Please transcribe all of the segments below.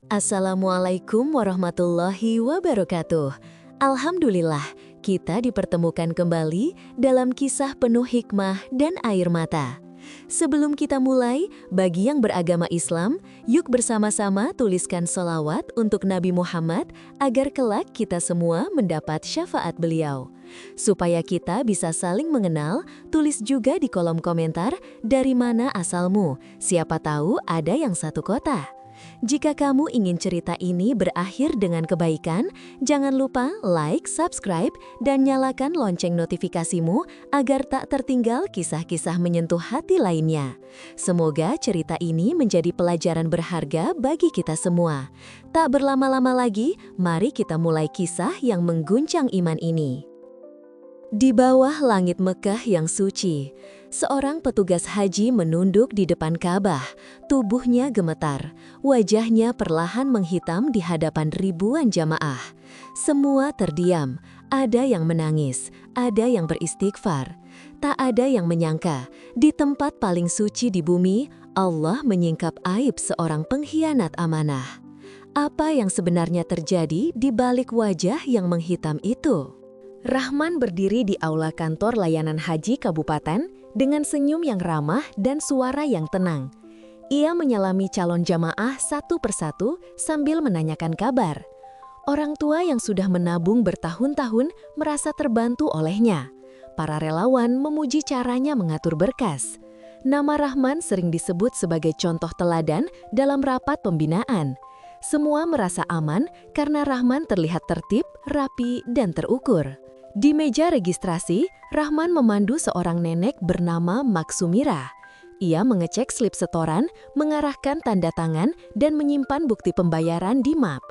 Assalamualaikum warahmatullahi wabarakatuh. Alhamdulillah, kita dipertemukan kembali dalam kisah penuh hikmah dan air mata. Sebelum kita mulai, bagi yang beragama Islam, yuk bersama-sama tuliskan sholawat untuk Nabi Muhammad agar kelak kita semua mendapat syafaat beliau. Supaya kita bisa saling mengenal, tulis juga di kolom komentar dari mana asalmu, siapa tahu ada yang satu kota. Jika kamu ingin cerita ini berakhir dengan kebaikan, jangan lupa like, subscribe, dan nyalakan lonceng notifikasimu agar tak tertinggal kisah-kisah menyentuh hati lainnya. Semoga cerita ini menjadi pelajaran berharga bagi kita semua. Tak berlama-lama lagi, mari kita mulai kisah yang mengguncang iman ini. Di bawah langit Mekah yang suci, seorang petugas haji menunduk di depan Ka'bah. Tubuhnya gemetar, wajahnya perlahan menghitam di hadapan ribuan jamaah. Semua terdiam, ada yang menangis, ada yang beristighfar. Tak ada yang menyangka, di tempat paling suci di bumi, Allah menyingkap aib seorang pengkhianat amanah. Apa yang sebenarnya terjadi di balik wajah yang menghitam itu? Rahman berdiri di aula kantor layanan haji kabupaten dengan senyum yang ramah dan suara yang tenang. Ia menyalami calon jamaah satu persatu sambil menanyakan kabar. Orang tua yang sudah menabung bertahun-tahun merasa terbantu olehnya. Para relawan memuji caranya mengatur berkas. Nama Rahman sering disebut sebagai contoh teladan dalam rapat pembinaan. Semua merasa aman karena Rahman terlihat tertib, rapi, dan terukur. Di meja registrasi, Rahman memandu seorang nenek bernama Maksumira. Ia mengecek slip setoran, mengarahkan tanda tangan, dan menyimpan bukti pembayaran di map.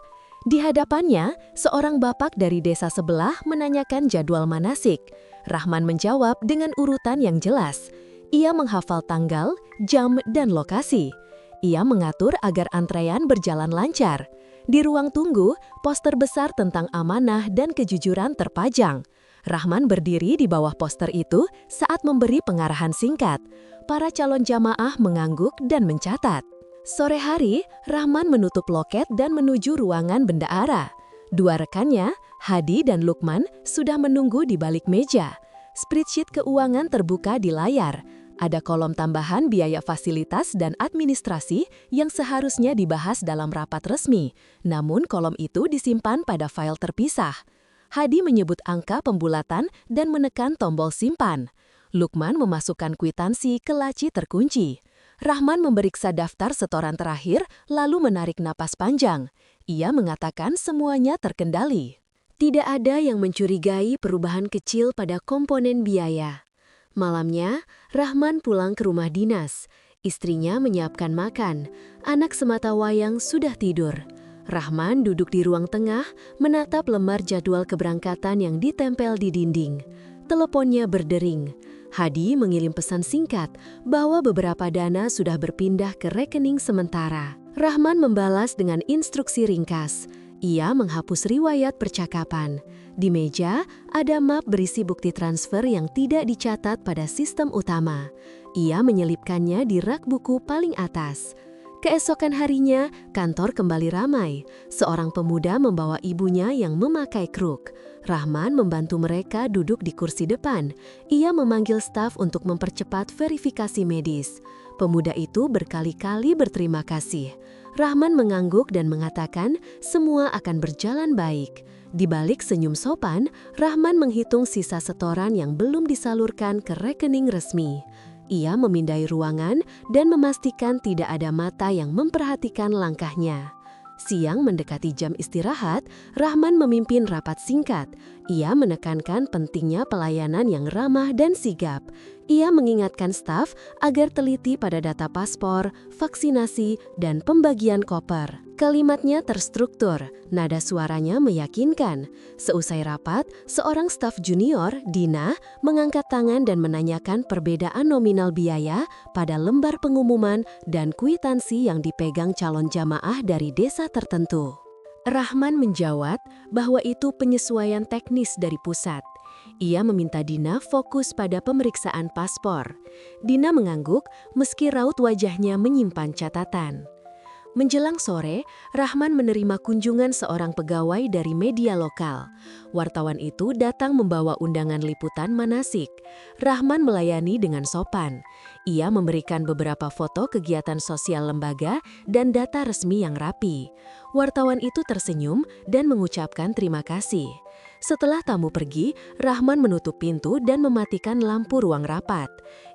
Di hadapannya, seorang bapak dari desa sebelah menanyakan jadwal manasik. Rahman menjawab dengan urutan yang jelas. Ia menghafal tanggal, jam, dan lokasi. Ia mengatur agar antrean berjalan lancar. Di ruang tunggu, poster besar tentang amanah dan kejujuran terpajang. Rahman berdiri di bawah poster itu saat memberi pengarahan singkat. Para calon jamaah mengangguk dan mencatat. Sore hari, Rahman menutup loket dan menuju ruangan bendahara. Dua rekannya, Hadi dan Lukman, sudah menunggu di balik meja. Spreadsheet keuangan terbuka di layar. Ada kolom tambahan biaya fasilitas dan administrasi yang seharusnya dibahas dalam rapat resmi, namun kolom itu disimpan pada file terpisah. Hadi menyebut angka pembulatan dan menekan tombol simpan. Lukman memasukkan kwitansi ke laci terkunci. Rahman memeriksa daftar setoran terakhir, lalu menarik napas panjang. Ia mengatakan semuanya terkendali. Tidak ada yang mencurigai perubahan kecil pada komponen biaya. Malamnya, Rahman pulang ke rumah dinas. Istrinya menyiapkan makan. Anak sematawayang sudah tidur. Rahman duduk di ruang tengah, menatap lembar jadwal keberangkatan yang ditempel di dinding. Teleponnya berdering. Hadi mengirim pesan singkat bahwa beberapa dana sudah berpindah ke rekening sementara. Rahman membalas dengan instruksi ringkas. Ia menghapus riwayat percakapan. Di meja, ada map berisi bukti transfer yang tidak dicatat pada sistem utama. Ia menyelipkannya di rak buku paling atas. Keesokan harinya, kantor kembali ramai. Seorang pemuda membawa ibunya yang memakai kruk. Rahman membantu mereka duduk di kursi depan. Ia memanggil staf untuk mempercepat verifikasi medis. Pemuda itu berkali-kali berterima kasih. Rahman mengangguk dan mengatakan semua akan berjalan baik. Di balik senyum sopan, Rahman menghitung sisa setoran yang belum disalurkan ke rekening resmi. Ia memindai ruangan dan memastikan tidak ada mata yang memperhatikan langkahnya. Siang mendekati jam istirahat, Rahman memimpin rapat singkat. Ia menekankan pentingnya pelayanan yang ramah dan sigap. Ia mengingatkan staf agar teliti pada data paspor, vaksinasi, dan pembagian koper. Kalimatnya terstruktur, nada suaranya meyakinkan. Seusai rapat, seorang staf junior, Dina, mengangkat tangan dan menanyakan perbedaan nominal biaya pada lembar pengumuman dan kwitansi yang dipegang calon jamaah dari desa tertentu. Rahman menjawab bahwa itu penyesuaian teknis dari pusat. Ia meminta Dina fokus pada pemeriksaan paspor. Dina mengangguk meski raut wajahnya menyimpan catatan. Menjelang sore, Rahman menerima kunjungan seorang pegawai dari media lokal. Wartawan itu datang membawa undangan liputan manasik. Rahman melayani dengan sopan. Ia memberikan beberapa foto kegiatan sosial lembaga dan data resmi yang rapi. Wartawan itu tersenyum dan mengucapkan terima kasih. Setelah tamu pergi, Rahman menutup pintu dan mematikan lampu ruang rapat.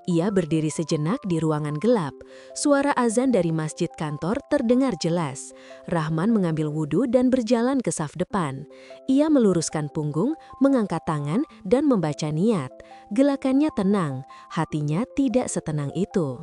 Ia berdiri sejenak di ruangan gelap. Suara azan dari masjid kantor terdengar jelas. Rahman mengambil wudhu dan berjalan ke saf depan. Ia meluruskan punggung, mengangkat tangan, dan membaca niat. Gelakannya tenang, hatinya tidak setenang itu.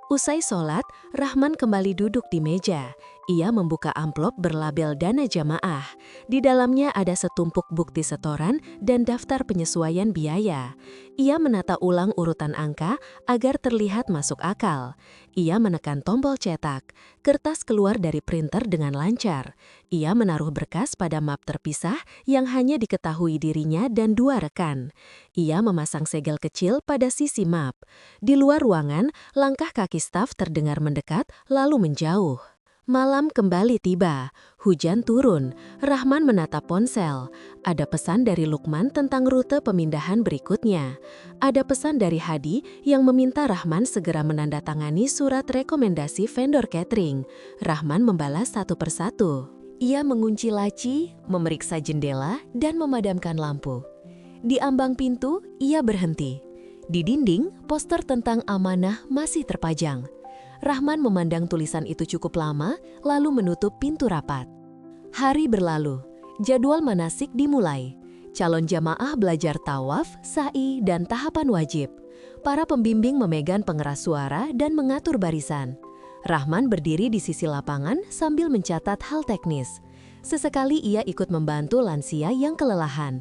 Usai sholat, Rahman kembali duduk di meja. Ia membuka amplop berlabel dana jamaah. Di dalamnya ada setumpuk bukti setoran dan daftar penyesuaian biaya. Ia menata ulang urutan angka agar terlihat masuk akal. Ia menekan tombol cetak. Kertas keluar dari printer dengan lancar. Ia menaruh berkas pada map terpisah yang hanya diketahui dirinya dan 2 rekan. Ia memasang segel kecil pada sisi map. Di luar ruangan, langkah kaki staf terdengar mendekat lalu menjauh. Malam kembali tiba. Hujan turun. Rahman menatap ponsel. Ada pesan dari Lukman tentang rute pemindahan berikutnya. Ada pesan dari Hadi yang meminta Rahman segera menandatangani surat rekomendasi vendor catering. Rahman membalas satu persatu. Ia mengunci laci, memeriksa jendela, dan memadamkan lampu. Di ambang pintu, ia berhenti. Di dinding, poster tentang amanah masih terpajang. Rahman memandang tulisan itu cukup lama, lalu menutup pintu rapat. Hari berlalu, jadwal manasik dimulai. Calon jamaah belajar tawaf, sa'i, dan tahapan wajib. Para pembimbing memegang pengeras suara dan mengatur barisan. Rahman berdiri di sisi lapangan sambil mencatat hal teknis. Sesekali ia ikut membantu lansia yang kelelahan.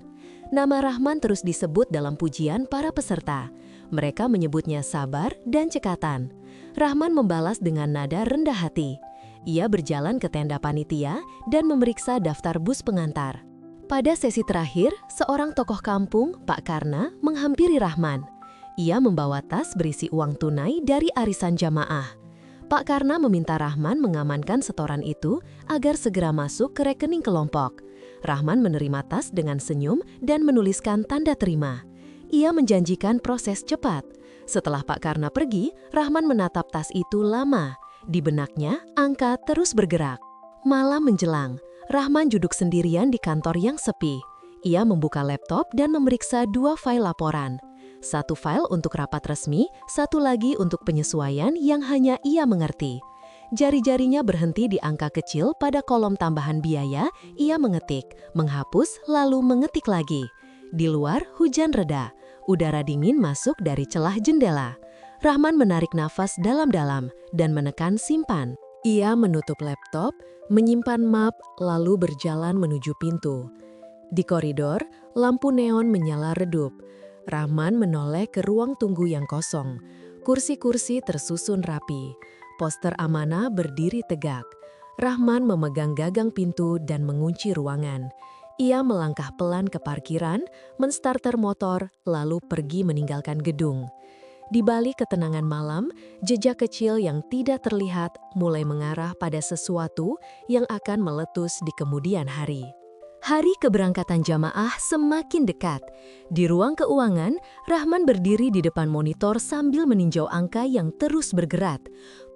Nama Rahman terus disebut dalam pujian para peserta. Mereka menyebutnya sabar dan cekatan. Rahman membalas dengan nada rendah hati. Ia berjalan ke tenda panitia dan memeriksa daftar bus pengantar. Pada sesi terakhir, seorang tokoh kampung, Pak Karna, menghampiri Rahman. Ia membawa tas berisi uang tunai dari arisan jamaah. Pak Karna meminta Rahman mengamankan setoran itu agar segera masuk ke rekening kelompok. Rahman menerima tas dengan senyum dan menuliskan tanda terima. Ia menjanjikan proses cepat. Setelah Pak Karna pergi, Rahman menatap tas itu lama. Di benaknya, angka terus bergerak. Malam menjelang, Rahman duduk sendirian di kantor yang sepi. Ia membuka laptop dan memeriksa 2 file laporan. 1 file untuk rapat resmi, 1 lagi untuk penyesuaian yang hanya ia mengerti. Jari-jarinya berhenti di angka kecil pada kolom tambahan biaya. Ia mengetik, menghapus, lalu mengetik lagi. Di luar, hujan reda. Udara dingin masuk dari celah jendela. Rahman menarik nafas dalam-dalam dan menekan simpan. Ia menutup laptop, menyimpan map, lalu berjalan menuju pintu. Di koridor, lampu neon menyala redup. Rahman menoleh ke ruang tunggu yang kosong. Kursi-kursi tersusun rapi. Poster amanah berdiri tegak. Rahman memegang gagang pintu dan mengunci ruangan. Ia melangkah pelan ke parkiran, menstarter motor, lalu pergi meninggalkan gedung. Di balik ketenangan malam, jejak kecil yang tidak terlihat mulai mengarah pada sesuatu yang akan meletus di kemudian hari. Hari keberangkatan jamaah semakin dekat. Di ruang keuangan, Rahman berdiri di depan monitor sambil meninjau angka yang terus bergerak.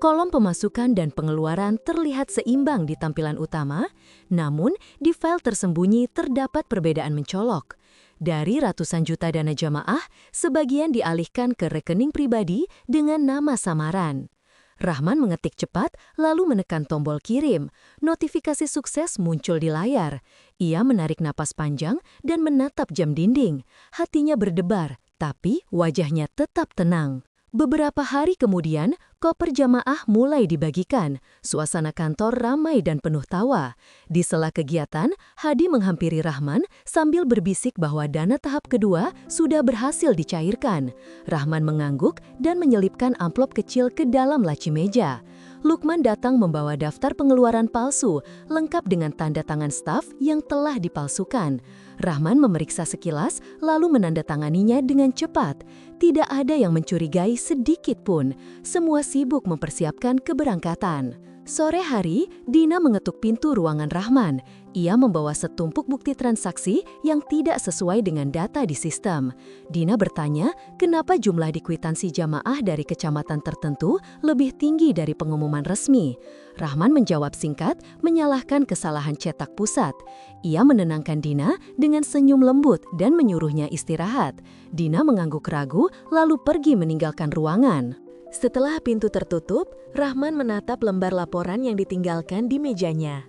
Kolom pemasukan dan pengeluaran terlihat seimbang di tampilan utama, namun di file tersembunyi terdapat perbedaan mencolok. Dari ratusan juta dana jamaah, sebagian dialihkan ke rekening pribadi dengan nama samaran. Rahman mengetik cepat, lalu menekan tombol kirim. Notifikasi sukses muncul di layar. Ia menarik napas panjang dan menatap jam dinding. Hatinya berdebar, tapi wajahnya tetap tenang. Beberapa hari kemudian, koper jamaah mulai dibagikan. Suasana kantor ramai dan penuh tawa. Di sela kegiatan, Hadi menghampiri Rahman sambil berbisik bahwa dana tahap kedua sudah berhasil dicairkan. Rahman mengangguk dan menyelipkan amplop kecil ke dalam laci meja. Lukman datang membawa daftar pengeluaran palsu, lengkap dengan tanda tangan staf yang telah dipalsukan. Rahman memeriksa sekilas, lalu menandatanganinya dengan cepat. Tidak ada yang mencurigai sedikit pun. Semua sibuk mempersiapkan keberangkatan. Sore hari, Dina mengetuk pintu ruangan Rahman. Ia membawa setumpuk bukti transaksi yang tidak sesuai dengan data di sistem. Dina bertanya, kenapa jumlah di kwitansi jamaah dari kecamatan tertentu lebih tinggi dari pengumuman resmi. Rahman menjawab singkat, menyalahkan kesalahan cetak pusat. Ia menenangkan Dina dengan senyum lembut dan menyuruhnya istirahat. Dina mengangguk ragu, lalu pergi meninggalkan ruangan. Setelah pintu tertutup, Rahman menatap lembar laporan yang ditinggalkan di mejanya.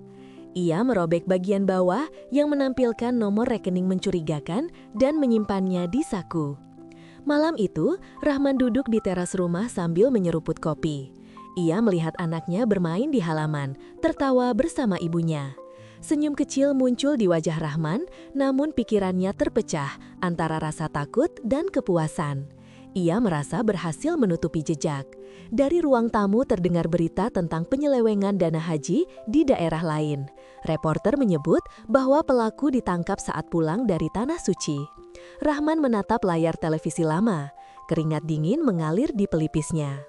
Ia merobek bagian bawah yang menampilkan nomor rekening mencurigakan dan menyimpannya di saku. Malam itu, Rahman duduk di teras rumah sambil menyeruput kopi. Ia melihat anaknya bermain di halaman, tertawa bersama ibunya. Senyum kecil muncul di wajah Rahman, namun pikirannya terpecah antara rasa takut dan kepuasan. Ia merasa berhasil menutupi jejak. Dari ruang tamu terdengar berita tentang penyelewengan dana haji di daerah lain. Reporter menyebut bahwa pelaku ditangkap saat pulang dari Tanah Suci. Rahman menatap layar televisi lama. Keringat dingin mengalir di pelipisnya.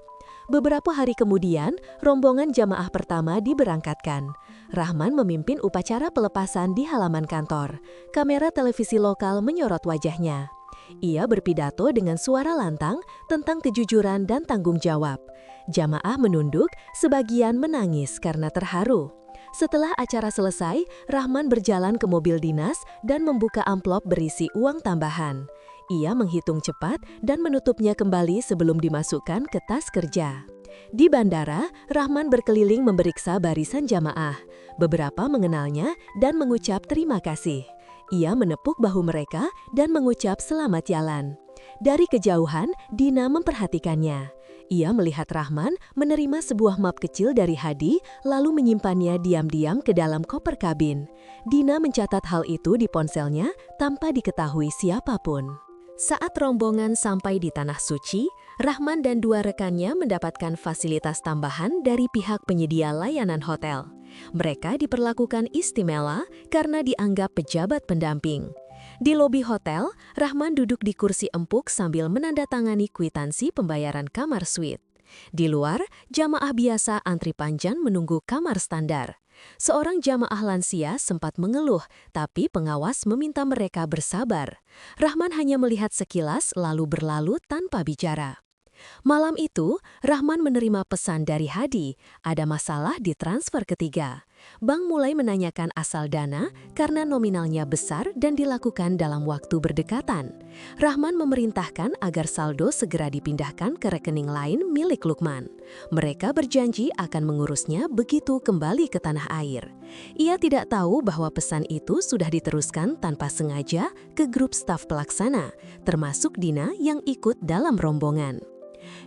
Beberapa hari kemudian, rombongan jamaah pertama diberangkatkan. Rahman memimpin upacara pelepasan di halaman kantor. Kamera televisi lokal menyorot wajahnya. Ia berpidato dengan suara lantang tentang kejujuran dan tanggung jawab. Jamaah menunduk, sebagian menangis karena terharu. Setelah acara selesai, Rahman berjalan ke mobil dinas dan membuka amplop berisi uang tambahan. Ia menghitung cepat dan menutupnya kembali sebelum dimasukkan ke tas kerja. Di bandara, Rahman berkeliling memeriksa barisan jamaah. Beberapa mengenalnya dan mengucap terima kasih. Ia menepuk bahu mereka dan mengucap selamat jalan. Dari kejauhan, Dina memperhatikannya. Ia melihat Rahman menerima sebuah map kecil dari Hadi, lalu menyimpannya diam-diam ke dalam koper kabin. Dina mencatat hal itu di ponselnya tanpa diketahui siapapun. Saat rombongan sampai di Tanah Suci, Rahman dan dua rekannya mendapatkan fasilitas tambahan dari pihak penyedia layanan hotel. Mereka diperlakukan istimewa karena dianggap pejabat pendamping. Di lobi hotel, Rahman duduk di kursi empuk sambil menandatangani kwitansi pembayaran kamar suite. Di luar, jamaah biasa antri panjang menunggu kamar standar. Seorang jamaah lansia sempat mengeluh, tapi pengawas meminta mereka bersabar. Rahman hanya melihat sekilas lalu berlalu tanpa bicara. Malam itu, Rahman menerima pesan dari Hadi, ada masalah di transfer ketiga. Bank mulai menanyakan asal dana karena nominalnya besar dan dilakukan dalam waktu berdekatan. Rahman memerintahkan agar saldo segera dipindahkan ke rekening lain milik Lukman. Mereka berjanji akan mengurusnya begitu kembali ke tanah air. Ia tidak tahu bahwa pesan itu sudah diteruskan tanpa sengaja ke grup staf pelaksana, termasuk Dina yang ikut dalam rombongan.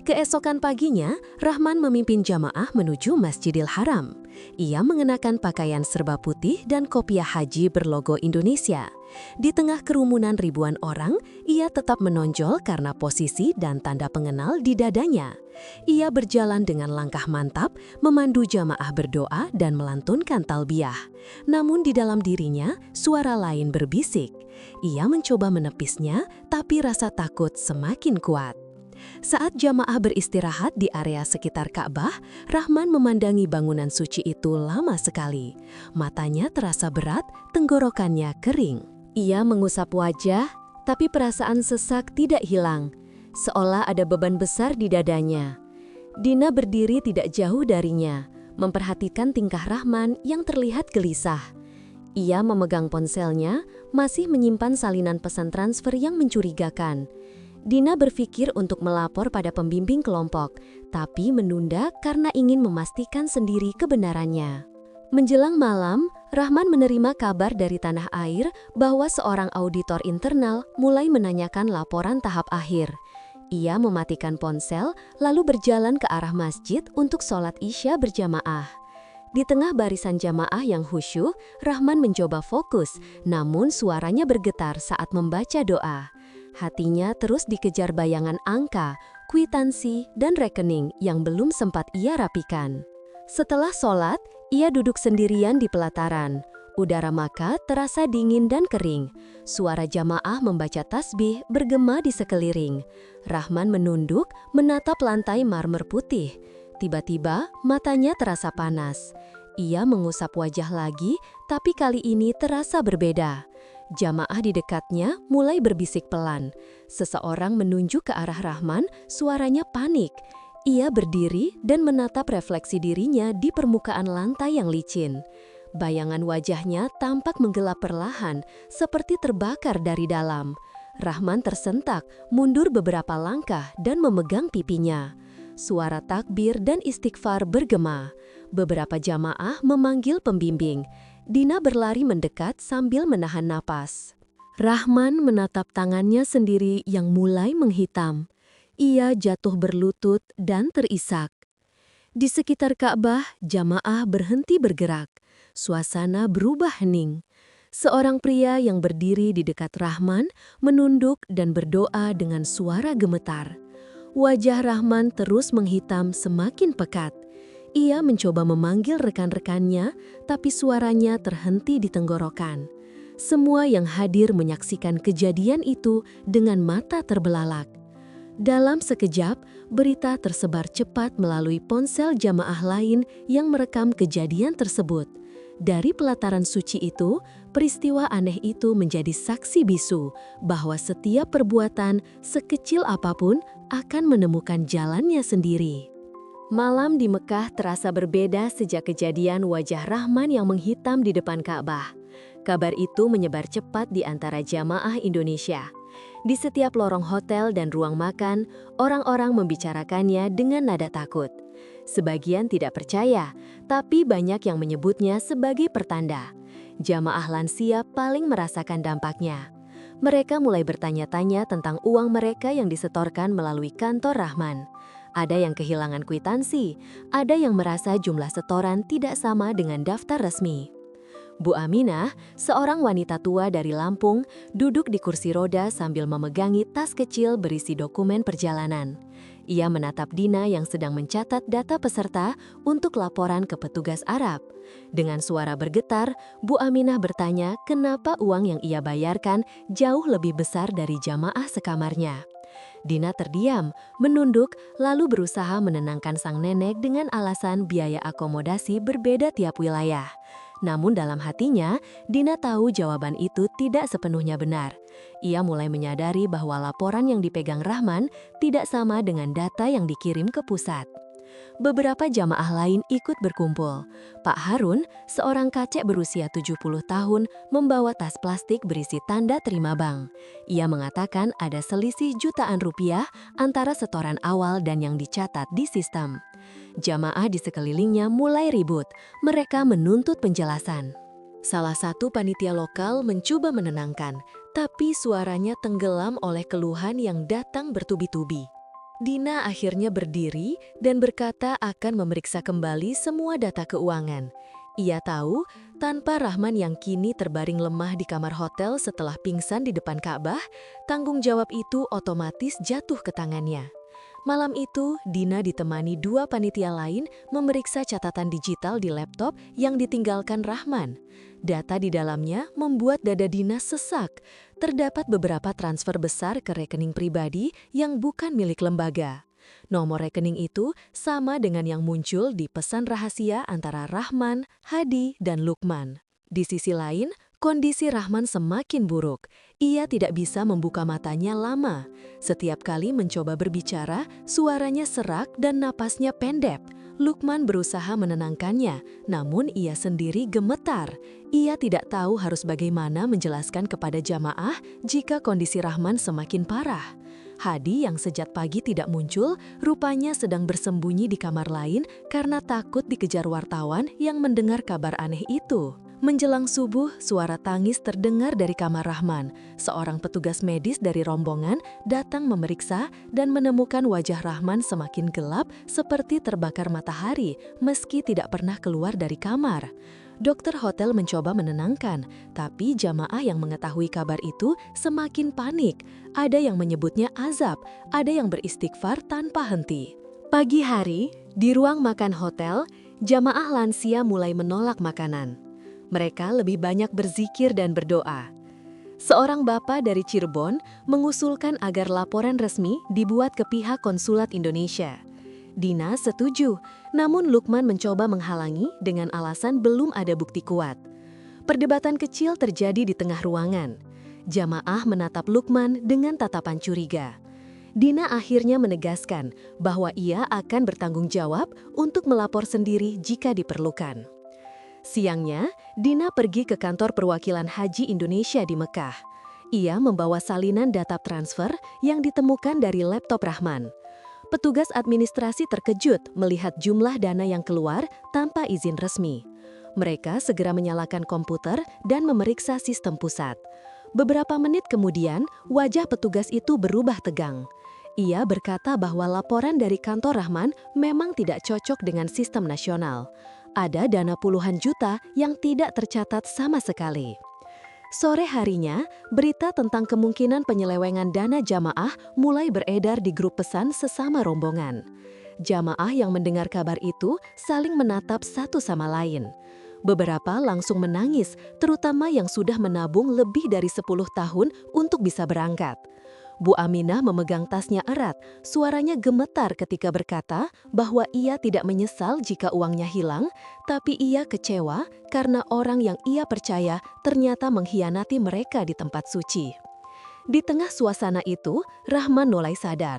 Keesokan paginya, Rahman memimpin jamaah menuju Masjidil Haram. Ia mengenakan pakaian serba putih dan kopiah haji berlogo Indonesia. Di tengah kerumunan ribuan orang, ia tetap menonjol karena posisi dan tanda pengenal di dadanya. Ia berjalan dengan langkah mantap, memandu jamaah berdoa dan melantunkan talbiyah. Namun di dalam dirinya, suara lain berbisik. Ia mencoba menepisnya, tapi rasa takut semakin kuat. Saat jamaah beristirahat di area sekitar Ka'bah, Rahman memandangi bangunan suci itu lama sekali. Matanya terasa berat, tenggorokannya kering. Ia mengusap wajah, tapi perasaan sesak tidak hilang, seolah ada beban besar di dadanya. Dina berdiri tidak jauh darinya, memperhatikan tingkah Rahman yang terlihat gelisah. Ia memegang ponselnya, masih menyimpan salinan pesan transfer yang mencurigakan. Dina berpikir untuk melapor pada pembimbing kelompok, tapi menunda karena ingin memastikan sendiri kebenarannya. Menjelang malam, Rahman menerima kabar dari tanah air bahwa seorang auditor internal mulai menanyakan laporan tahap akhir. Ia mematikan ponsel, lalu berjalan ke arah masjid untuk sholat Isya berjamaah. Di tengah barisan jamaah yang khusyuk, Rahman mencoba fokus, namun suaranya bergetar saat membaca doa. Hatinya terus dikejar bayangan angka, kwitansi, dan rekening yang belum sempat ia rapikan. Setelah sholat, ia duduk sendirian di pelataran. Udara Makkah terasa dingin dan kering. Suara jamaah membaca tasbih bergema di sekeliling. Rahman menunduk, menatap lantai marmer putih. tiba-tiba matanya terasa panas. Ia mengusap wajah lagi, tapi kali ini terasa berbeda. Jamaah di dekatnya mulai berbisik pelan. Seseorang menunjuk ke arah Rahman, suaranya panik. Ia berdiri dan menatap refleksi dirinya di permukaan lantai yang licin. Bayangan wajahnya tampak menggelap perlahan, seperti terbakar dari dalam. Rahman tersentak, mundur beberapa langkah dan memegang pipinya. Suara takbir dan istighfar bergema. Beberapa jamaah memanggil pembimbing. Dina berlari mendekat sambil menahan napas. Rahman menatap tangannya sendiri yang mulai menghitam. Ia jatuh berlutut dan terisak. Di sekitar Ka'bah, jamaah berhenti bergerak. Suasana berubah hening. Seorang pria yang berdiri di dekat Rahman menunduk dan berdoa dengan suara gemetar. Wajah Rahman terus menghitam semakin pekat. Ia mencoba memanggil rekan-rekannya, tapi suaranya terhenti di tenggorokan. Semua yang hadir menyaksikan kejadian itu dengan mata terbelalak. Dalam sekejap, berita tersebar cepat melalui ponsel jamaah lain yang merekam kejadian tersebut. Dari pelataran suci itu, peristiwa aneh itu menjadi saksi bisu bahwa setiap perbuatan, sekecil apapun, akan menemukan jalannya sendiri. Malam di Mekah terasa berbeda sejak kejadian wajah Rahman yang menghitam di depan Ka'bah. Kabar itu menyebar cepat di antara jamaah Indonesia. Di setiap lorong hotel dan ruang makan, orang-orang membicarakannya dengan nada takut. Sebagian tidak percaya, tapi banyak yang menyebutnya sebagai pertanda. Jamaah lansia paling merasakan dampaknya. Mereka mulai bertanya-tanya tentang uang mereka yang disetorkan melalui kantor Rahman. Ada yang kehilangan kwitansi, ada yang merasa jumlah setoran tidak sama dengan daftar resmi. Bu Aminah, seorang wanita tua dari Lampung, duduk di kursi roda sambil memegangi tas kecil berisi dokumen perjalanan. Ia menatap Dina yang sedang mencatat data peserta untuk laporan ke petugas Arab. Dengan suara bergetar, Bu Aminah bertanya kenapa uang yang ia bayarkan jauh lebih besar dari jamaah sekamarnya. Dina terdiam, menunduk, lalu berusaha menenangkan sang nenek dengan alasan biaya akomodasi berbeda tiap wilayah. Namun dalam hatinya, Dina tahu jawaban itu tidak sepenuhnya benar. Ia mulai menyadari bahwa laporan yang dipegang Rahman tidak sama dengan data yang dikirim ke pusat. Beberapa jamaah lain ikut berkumpul. Pak Harun, seorang kakek berusia 70 tahun, membawa tas plastik berisi tanda terima bank. Ia mengatakan ada selisih jutaan rupiah antara setoran awal dan yang dicatat di sistem. Jamaah di sekelilingnya mulai ribut. Mereka menuntut penjelasan. Salah satu panitia lokal mencoba menenangkan, tapi suaranya tenggelam oleh keluhan yang datang bertubi-tubi. Dina akhirnya berdiri dan berkata akan memeriksa kembali semua data keuangan. Ia tahu, tanpa Rahman yang kini terbaring lemah di kamar hotel setelah pingsan di depan Ka'bah, tanggung jawab itu otomatis jatuh ke tangannya. Malam itu, Dina ditemani dua panitia lain memeriksa catatan digital di laptop yang ditinggalkan Rahman. Data di dalamnya membuat dada Dina sesak. Terdapat beberapa transfer besar ke rekening pribadi yang bukan milik lembaga. Nomor rekening itu sama dengan yang muncul di pesan rahasia antara Rahman, Hadi, dan Lukman. Di sisi lain, kondisi Rahman semakin buruk. Ia tidak bisa membuka matanya lama. Setiap kali mencoba berbicara, suaranya serak dan napasnya pendek. Lukman berusaha menenangkannya, namun ia sendiri gemetar. Ia tidak tahu harus bagaimana menjelaskan kepada jamaah jika kondisi Rahman semakin parah. Hadi yang sejak pagi tidak muncul, rupanya sedang bersembunyi di kamar lain karena takut dikejar wartawan yang mendengar kabar aneh itu. Menjelang subuh, suara tangis terdengar dari kamar Rahman. Seorang petugas medis dari rombongan datang memeriksa dan menemukan wajah Rahman semakin gelap seperti terbakar matahari meski tidak pernah keluar dari kamar. Dokter hotel mencoba menenangkan, tapi jamaah yang mengetahui kabar itu semakin panik. Ada yang menyebutnya azab, ada yang beristighfar tanpa henti. Pagi hari, di ruang makan hotel, jamaah lansia mulai menolak makanan. Mereka lebih banyak berzikir dan berdoa. Seorang bapak dari Cirebon mengusulkan agar laporan resmi dibuat ke pihak konsulat Indonesia. Dina setuju, namun Lukman mencoba menghalangi dengan alasan belum ada bukti kuat. Perdebatan kecil terjadi di tengah ruangan. Jamaah menatap Lukman dengan tatapan curiga. Dina akhirnya menegaskan bahwa ia akan bertanggung jawab untuk melapor sendiri jika diperlukan. Siangnya, Dina pergi ke kantor perwakilan Haji Indonesia di Mekah. Ia membawa salinan data transfer yang ditemukan dari laptop Rahman. Petugas administrasi terkejut melihat jumlah dana yang keluar tanpa izin resmi. Mereka segera menyalakan komputer dan memeriksa sistem pusat. Beberapa menit kemudian, wajah petugas itu berubah tegang. Ia berkata bahwa laporan dari kantor Rahman memang tidak cocok dengan sistem nasional. Ada dana puluhan juta yang tidak tercatat sama sekali. Sore harinya, berita tentang kemungkinan penyelewengan dana jamaah mulai beredar di grup pesan sesama rombongan. Jamaah yang mendengar kabar itu saling menatap satu sama lain. Beberapa langsung menangis, terutama yang sudah menabung lebih dari 10 tahun untuk bisa berangkat. Bu Aminah memegang tasnya erat, suaranya gemetar ketika berkata bahwa ia tidak menyesal jika uangnya hilang, tapi ia kecewa karena orang yang ia percaya ternyata mengkhianati mereka di tempat suci. Di tengah suasana itu, Rahman mulai sadar.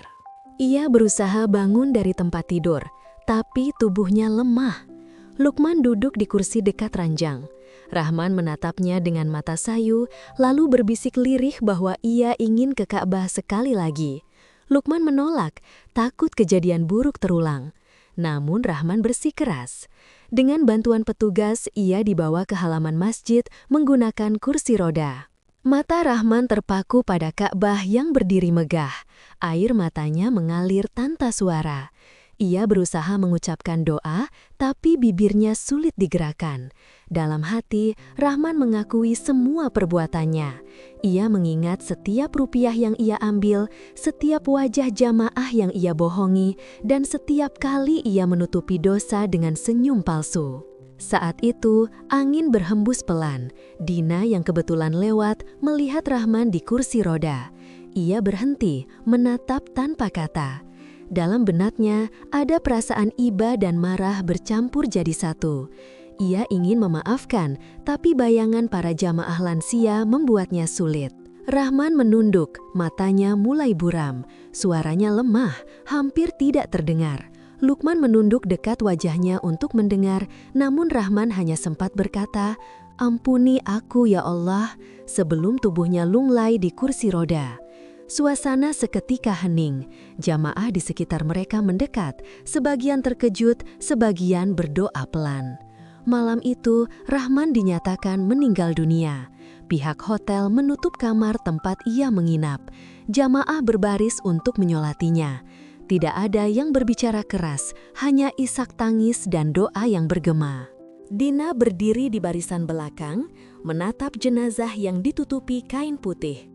Ia berusaha bangun dari tempat tidur, tapi tubuhnya lemah. Lukman duduk di kursi dekat ranjang. Rahman menatapnya dengan mata sayu, lalu berbisik lirih bahwa ia ingin ke Ka'bah sekali lagi. Lukman menolak, takut kejadian buruk terulang. Namun Rahman bersikeras. Dengan bantuan petugas, ia dibawa ke halaman masjid menggunakan kursi roda. Mata Rahman terpaku pada Ka'bah yang berdiri megah. Air matanya mengalir tanpa suara. Ia berusaha mengucapkan doa, tapi bibirnya sulit digerakkan. Dalam hati, Rahman mengakui semua perbuatannya. Ia mengingat setiap rupiah yang ia ambil, setiap wajah jamaah yang ia bohongi, dan setiap kali ia menutupi dosa dengan senyum palsu. Saat itu, angin berhembus pelan. Dina yang kebetulan lewat melihat Rahman di kursi roda. Ia berhenti, menatap tanpa kata. Dalam benaknya, ada perasaan iba dan marah bercampur jadi satu. Ia ingin memaafkan, tapi bayangan para jamaah lansia membuatnya sulit. Rahman menunduk, matanya mulai buram. Suaranya lemah, hampir tidak terdengar. Lukman menunduk dekat wajahnya untuk mendengar, namun Rahman hanya sempat berkata, "Ampuni aku ya Allah," sebelum tubuhnya lunglai di kursi roda. Suasana seketika hening. Jamaah di sekitar mereka mendekat, sebagian terkejut, sebagian berdoa pelan. Malam itu, Rahman dinyatakan meninggal dunia. Pihak hotel menutup kamar tempat ia menginap. Jamaah berbaris untuk menyolatinya. Tidak ada yang berbicara keras, hanya isak tangis dan doa yang bergema. Dina berdiri di barisan belakang, menatap jenazah yang ditutupi kain putih.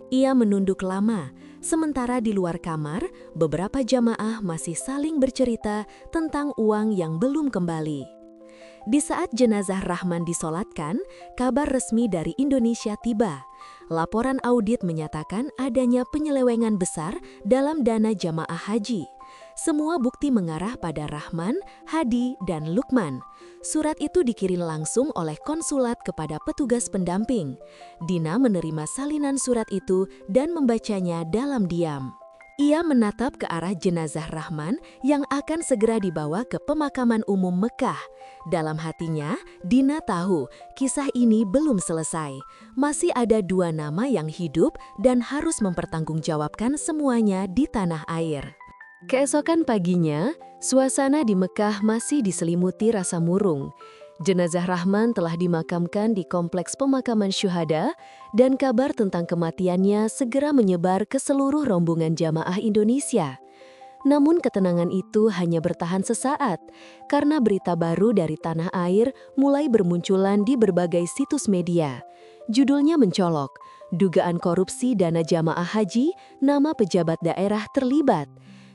Ia menunduk lama, sementara di luar kamar, beberapa jamaah masih saling bercerita tentang uang yang belum kembali. Di saat jenazah Rahman disolatkan, kabar resmi dari Indonesia tiba. Laporan audit menyatakan adanya penyelewengan besar dalam dana jamaah haji. Semua bukti mengarah pada Rahman, Hadi, dan Lukman. Surat itu dikirim langsung oleh konsulat kepada petugas pendamping. Dina menerima salinan surat itu dan membacanya dalam diam. Ia menatap ke arah jenazah Rahman yang akan segera dibawa ke pemakaman umum Mekah. Dalam hatinya, Dina tahu kisah ini belum selesai. Masih ada 2 nama yang hidup dan harus mempertanggungjawabkan semuanya di tanah air. Keesokan paginya, suasana di Mekah masih diselimuti rasa murung. Jenazah Rahman telah dimakamkan di kompleks pemakaman syuhada dan kabar tentang kematiannya segera menyebar ke seluruh rombongan jamaah Indonesia. Namun ketenangan itu hanya bertahan sesaat karena berita baru dari tanah air mulai bermunculan di berbagai situs media. Judulnya mencolok, dugaan korupsi dana jamaah haji, nama pejabat daerah terlibat.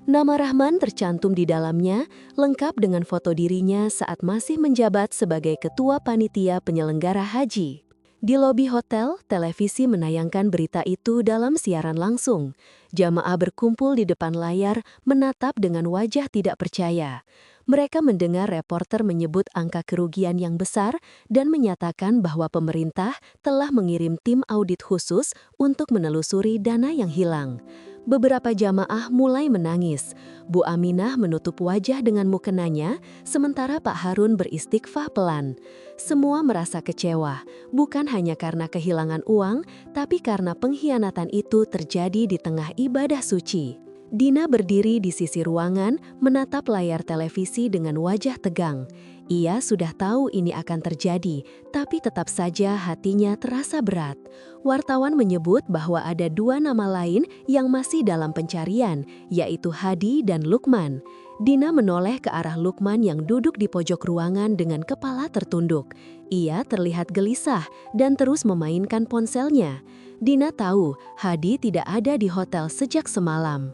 Nama Rahman tercantum di dalamnya, lengkap dengan foto dirinya saat masih menjabat sebagai ketua panitia penyelenggara haji. Di lobi hotel, televisi menayangkan berita itu dalam siaran langsung. Jamaah berkumpul di depan layar, menatap dengan wajah tidak percaya. Mereka mendengar reporter menyebut angka kerugian yang besar dan menyatakan bahwa pemerintah telah mengirim tim audit khusus untuk menelusuri dana yang hilang. Beberapa jamaah mulai menangis. Bu Aminah menutup wajah dengan mukenanya, sementara Pak Harun beristighfar pelan. Semua merasa kecewa, bukan hanya karena kehilangan uang, tapi karena pengkhianatan itu terjadi di tengah ibadah suci. Dina berdiri di sisi ruangan, menatap layar televisi dengan wajah tegang. Ia sudah tahu ini akan terjadi, tapi tetap saja hatinya terasa berat. Wartawan menyebut bahwa ada 2 nama lain yang masih dalam pencarian, yaitu Hadi dan Lukman. Dina menoleh ke arah Lukman yang duduk di pojok ruangan dengan kepala tertunduk. Ia terlihat gelisah dan terus memainkan ponselnya. Dina tahu Hadi tidak ada di hotel sejak semalam.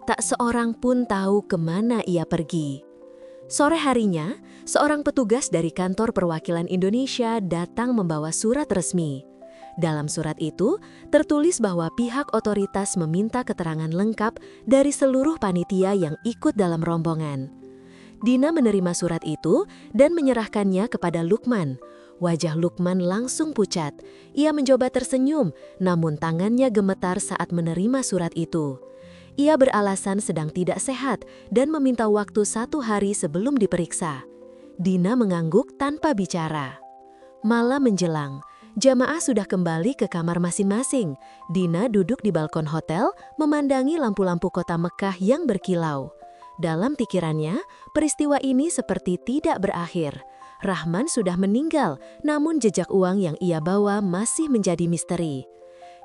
Tak seorang pun tahu kemana ia pergi. Sore harinya, seorang petugas dari kantor perwakilan Indonesia datang membawa surat resmi. Dalam surat itu, tertulis bahwa pihak otoritas meminta keterangan lengkap dari seluruh panitia yang ikut dalam rombongan. Dina menerima surat itu dan menyerahkannya kepada Lukman. Wajah Lukman langsung pucat. Ia mencoba tersenyum, namun tangannya gemetar saat menerima surat itu. Ia beralasan sedang tidak sehat dan meminta waktu 1 hari sebelum diperiksa. Dina mengangguk tanpa bicara. Malam menjelang, jamaah sudah kembali ke kamar masing-masing. Dina duduk di balkon hotel, memandangi lampu-lampu kota Mekah yang berkilau. Dalam pikirannya, peristiwa ini seperti tidak berakhir. Rahman sudah meninggal, namun jejak uang yang ia bawa masih menjadi misteri.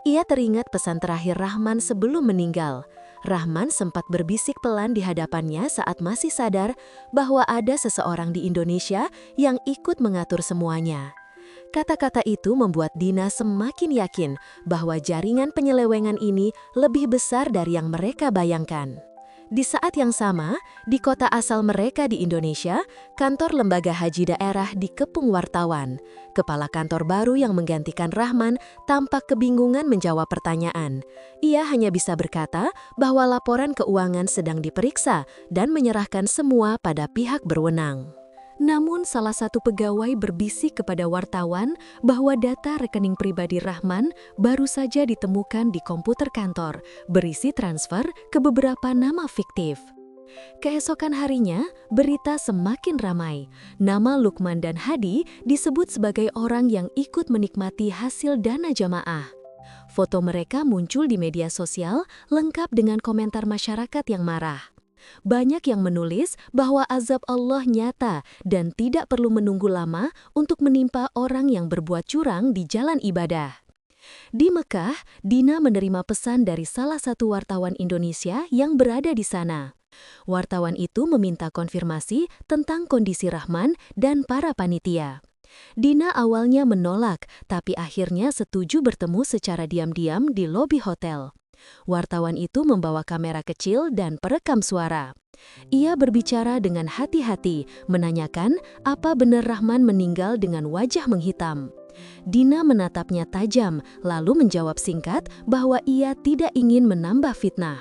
Ia teringat pesan terakhir Rahman sebelum meninggal. Rahman sempat berbisik pelan di hadapannya saat masih sadar bahwa ada seseorang di Indonesia yang ikut mengatur semuanya. Kata-kata itu membuat Dina semakin yakin bahwa jaringan penyelewengan ini lebih besar dari yang mereka bayangkan. Di saat yang sama, di kota asal mereka di Indonesia, kantor lembaga haji daerah dikepung wartawan. Kepala kantor baru yang menggantikan Rahman tampak kebingungan menjawab pertanyaan. Ia hanya bisa berkata bahwa laporan keuangan sedang diperiksa dan menyerahkan semua pada pihak berwenang. Namun salah satu pegawai berbisik kepada wartawan bahwa data rekening pribadi Rahman baru saja ditemukan di komputer kantor, berisi transfer ke beberapa nama fiktif. Keesokan harinya, berita semakin ramai. Nama Lukman dan Hadi disebut sebagai orang yang ikut menikmati hasil dana jamaah. Foto mereka muncul di media sosial lengkap dengan komentar masyarakat yang marah. Banyak yang menulis bahwa azab Allah nyata dan tidak perlu menunggu lama untuk menimpa orang yang berbuat curang di jalan ibadah. Di Mekah, Dina menerima pesan dari salah satu wartawan Indonesia yang berada di sana. Wartawan itu meminta konfirmasi tentang kondisi Rahman dan para panitia. Dina awalnya menolak, tapi akhirnya setuju bertemu secara diam-diam di lobi hotel. Wartawan itu membawa kamera kecil dan perekam suara. Ia berbicara dengan hati-hati, menanyakan apa benar Rahman meninggal dengan wajah menghitam. Dina menatapnya tajam, lalu menjawab singkat bahwa ia tidak ingin menambah fitnah.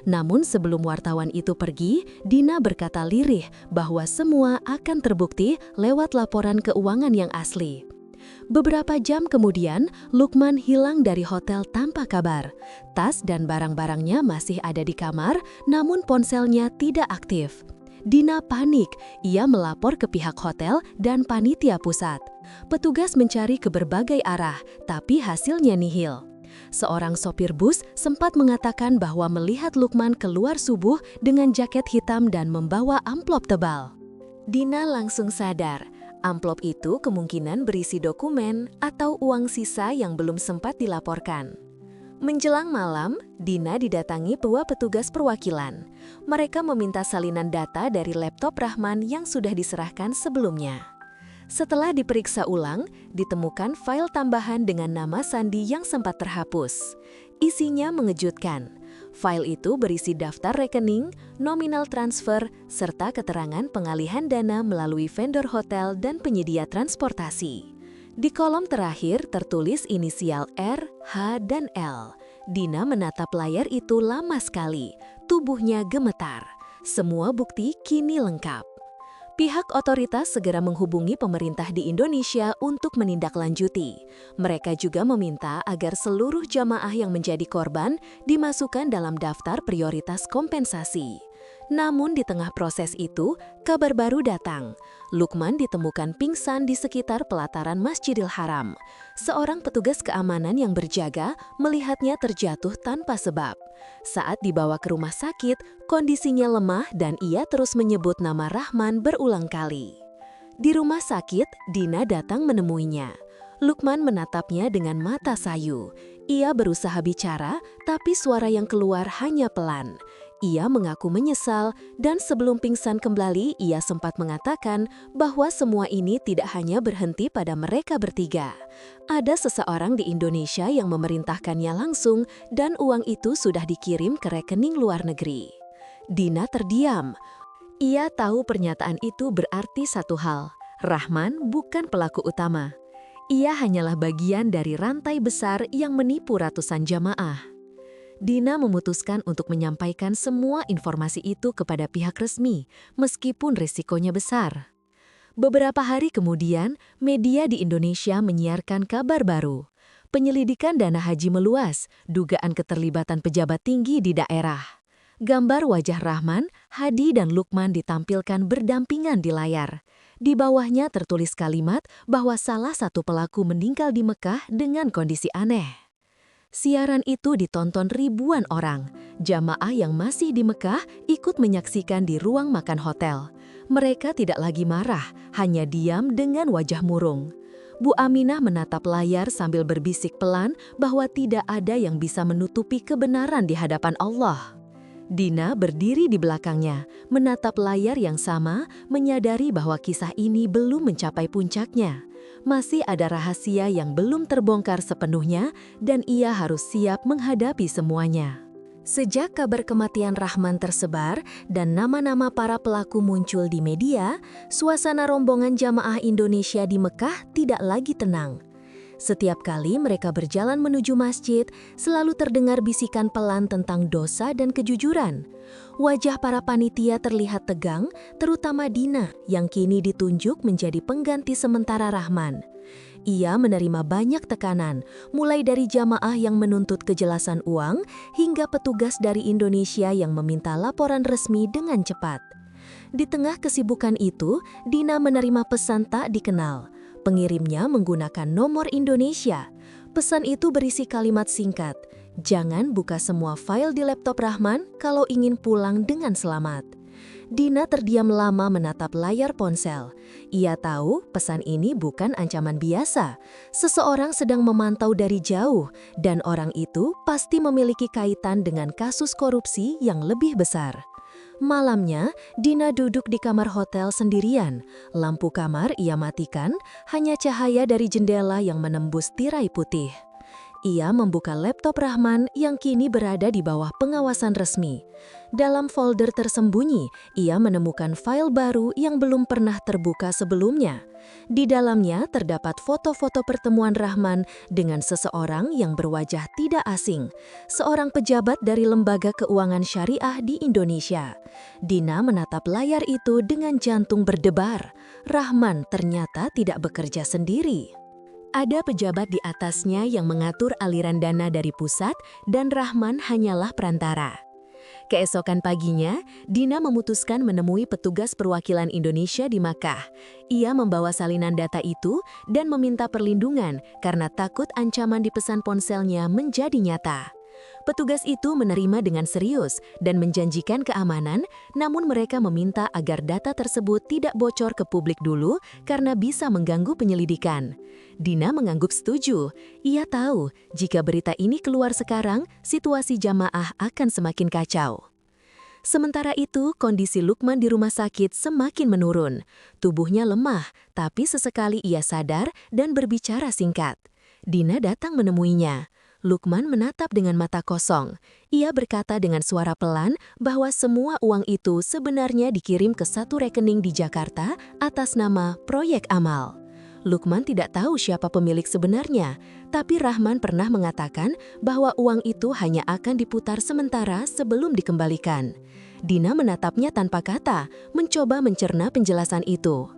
Namun sebelum wartawan itu pergi, Dina berkata lirih bahwa semua akan terbukti lewat laporan keuangan yang asli. Beberapa jam kemudian, Lukman hilang dari hotel tanpa kabar. Tas dan barang-barangnya masih ada di kamar, namun ponselnya tidak aktif. Dina panik, ia melapor ke pihak hotel dan panitia pusat. Petugas mencari ke berbagai arah, tapi hasilnya nihil. Seorang sopir bus sempat mengatakan bahwa melihat Lukman keluar subuh dengan jaket hitam dan membawa amplop tebal. Dina langsung sadar. Amplop itu kemungkinan berisi dokumen atau uang sisa yang belum sempat dilaporkan. Menjelang malam, Dina didatangi 2 petugas perwakilan. Mereka meminta salinan data dari laptop Rahman yang sudah diserahkan sebelumnya. Setelah diperiksa ulang, ditemukan file tambahan dengan nama Sandi yang sempat terhapus. Isinya mengejutkan. File itu berisi daftar rekening, nominal transfer, serta keterangan pengalihan dana melalui vendor hotel dan penyedia transportasi. Di kolom terakhir tertulis inisial R, H, dan L. Dina menatap layar itu lama sekali. Tubuhnya gemetar. Semua bukti kini lengkap. Pihak otoritas segera menghubungi pemerintah di Indonesia untuk menindaklanjuti. Mereka juga meminta agar seluruh jamaah yang menjadi korban dimasukkan dalam daftar prioritas kompensasi. Namun di tengah proses itu, kabar baru datang. Lukman ditemukan pingsan di sekitar pelataran Masjidil Haram. Seorang petugas keamanan yang berjaga melihatnya terjatuh tanpa sebab. Saat dibawa ke rumah sakit, kondisinya lemah dan ia terus menyebut nama Rahman berulang kali. Di rumah sakit, Dina datang menemuinya. Lukman menatapnya dengan mata sayu. Ia berusaha bicara, tapi suara yang keluar hanya pelan. Ia mengaku menyesal, dan sebelum pingsan kembali, ia sempat mengatakan bahwa semua ini tidak hanya berhenti pada mereka bertiga. Ada seseorang di Indonesia yang memerintahkannya langsung, dan uang itu sudah dikirim ke rekening luar negeri. Dina terdiam. Ia tahu pernyataan itu berarti satu hal: Rahman bukan pelaku utama. Ia hanyalah bagian dari rantai besar yang menipu ratusan jamaah. Dina memutuskan untuk menyampaikan semua informasi itu kepada pihak resmi, meskipun risikonya besar. Beberapa hari kemudian, media di Indonesia menyiarkan kabar baru. Penyelidikan dana haji meluas, dugaan keterlibatan pejabat tinggi di daerah. Gambar wajah Rahman, Hadi, dan Lukman ditampilkan berdampingan di layar. Di bawahnya tertulis kalimat bahwa salah satu pelaku meninggal di Mekah dengan kondisi aneh. Siaran itu ditonton ribuan orang. Jamaah yang masih di Mekah ikut menyaksikan di ruang makan hotel. Mereka tidak lagi marah, hanya diam dengan wajah murung. Bu Aminah menatap layar sambil berbisik pelan bahwa tidak ada yang bisa menutupi kebenaran di hadapan Allah. Dina berdiri di belakangnya, menatap layar yang sama, menyadari bahwa kisah ini belum mencapai puncaknya. Masih ada rahasia yang belum terbongkar sepenuhnya, dan ia harus siap menghadapi semuanya. Sejak kabar kematian Rahman tersebar dan nama-nama para pelaku muncul di media, suasana rombongan jamaah Indonesia di Mekah tidak lagi tenang. Setiap kali mereka berjalan menuju masjid, selalu terdengar bisikan pelan tentang dosa dan kejujuran. Wajah para panitia terlihat tegang, terutama Dina yang kini ditunjuk menjadi pengganti sementara Rahman. Ia menerima banyak tekanan, mulai dari jamaah yang menuntut kejelasan uang, hingga petugas dari Indonesia yang meminta laporan resmi dengan cepat. Di tengah kesibukan itu, Dina menerima pesan tak dikenal. Pengirimnya menggunakan nomor Indonesia. Pesan itu berisi kalimat singkat, "Jangan buka semua file di laptop Rahman kalau ingin pulang dengan selamat." Dina terdiam lama menatap layar ponsel. Ia tahu pesan ini bukan ancaman biasa. Seseorang sedang memantau dari jauh, dan orang itu pasti memiliki kaitan dengan kasus korupsi yang lebih besar. Malamnya, Dina duduk di kamar hotel sendirian. Lampu kamar ia matikan, hanya cahaya dari jendela yang menembus tirai putih. Ia membuka laptop Rahman yang kini berada di bawah pengawasan resmi. Dalam folder tersembunyi, ia menemukan file baru yang belum pernah terbuka sebelumnya. Di dalamnya terdapat foto-foto pertemuan Rahman dengan seseorang yang berwajah tidak asing, seorang pejabat dari lembaga keuangan syariah di Indonesia. Dina menatap layar itu dengan jantung berdebar. Rahman ternyata tidak bekerja sendiri. Ada pejabat di atasnya yang mengatur aliran dana dari pusat, dan Rahman hanyalah perantara. Keesokan paginya, Dina memutuskan menemui petugas perwakilan Indonesia di Makkah. Ia membawa salinan data itu dan meminta perlindungan karena takut ancaman di pesan ponselnya menjadi nyata. Petugas itu menerima dengan serius dan menjanjikan keamanan, namun mereka meminta agar data tersebut tidak bocor ke publik dulu karena bisa mengganggu penyelidikan. Dina mengangguk setuju. Ia tahu jika berita ini keluar sekarang, situasi jamaah akan semakin kacau. Sementara itu, kondisi Lukman di rumah sakit semakin menurun. Tubuhnya lemah, tapi sesekali ia sadar dan berbicara singkat. Dina datang menemuinya. Lukman menatap dengan mata kosong. Ia berkata dengan suara pelan bahwa semua uang itu sebenarnya dikirim ke satu rekening di Jakarta atas nama Proyek Amal. Lukman tidak tahu siapa pemilik sebenarnya, tapi Rahman pernah mengatakan bahwa uang itu hanya akan diputar sementara sebelum dikembalikan. Dina menatapnya tanpa kata, mencoba mencerna penjelasan itu.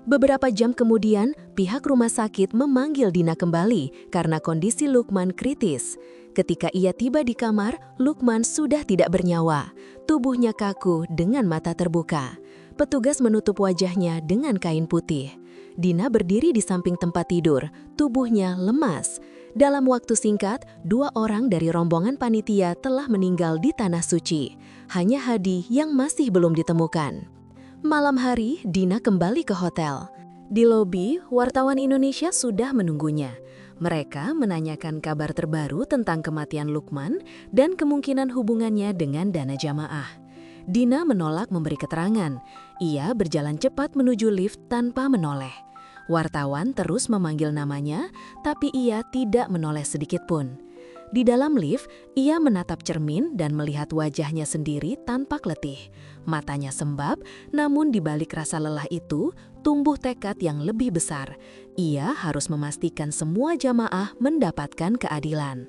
Beberapa jam kemudian, pihak rumah sakit memanggil Dina kembali karena kondisi Lukman kritis. Ketika ia tiba di kamar, Lukman sudah tidak bernyawa. Tubuhnya kaku dengan mata terbuka. Petugas menutup wajahnya dengan kain putih. Dina berdiri di samping tempat tidur, tubuhnya lemas. Dalam waktu singkat, 2 orang dari rombongan panitia telah meninggal di Tanah Suci. Hanya Hadi yang masih belum ditemukan. Malam hari, Dina kembali ke hotel. Di lobi, wartawan Indonesia sudah menunggunya. Mereka menanyakan kabar terbaru tentang kematian Lukman dan kemungkinan hubungannya dengan dana jamaah. Dina menolak memberi keterangan. Ia berjalan cepat menuju lift tanpa menoleh. Wartawan terus memanggil namanya, tapi ia tidak menoleh sedikit pun. Di dalam lift, ia menatap cermin dan melihat wajahnya sendiri tanpa letih. Matanya sembab, namun di balik rasa lelah itu, tumbuh tekad yang lebih besar. Ia harus memastikan semua jamaah mendapatkan keadilan.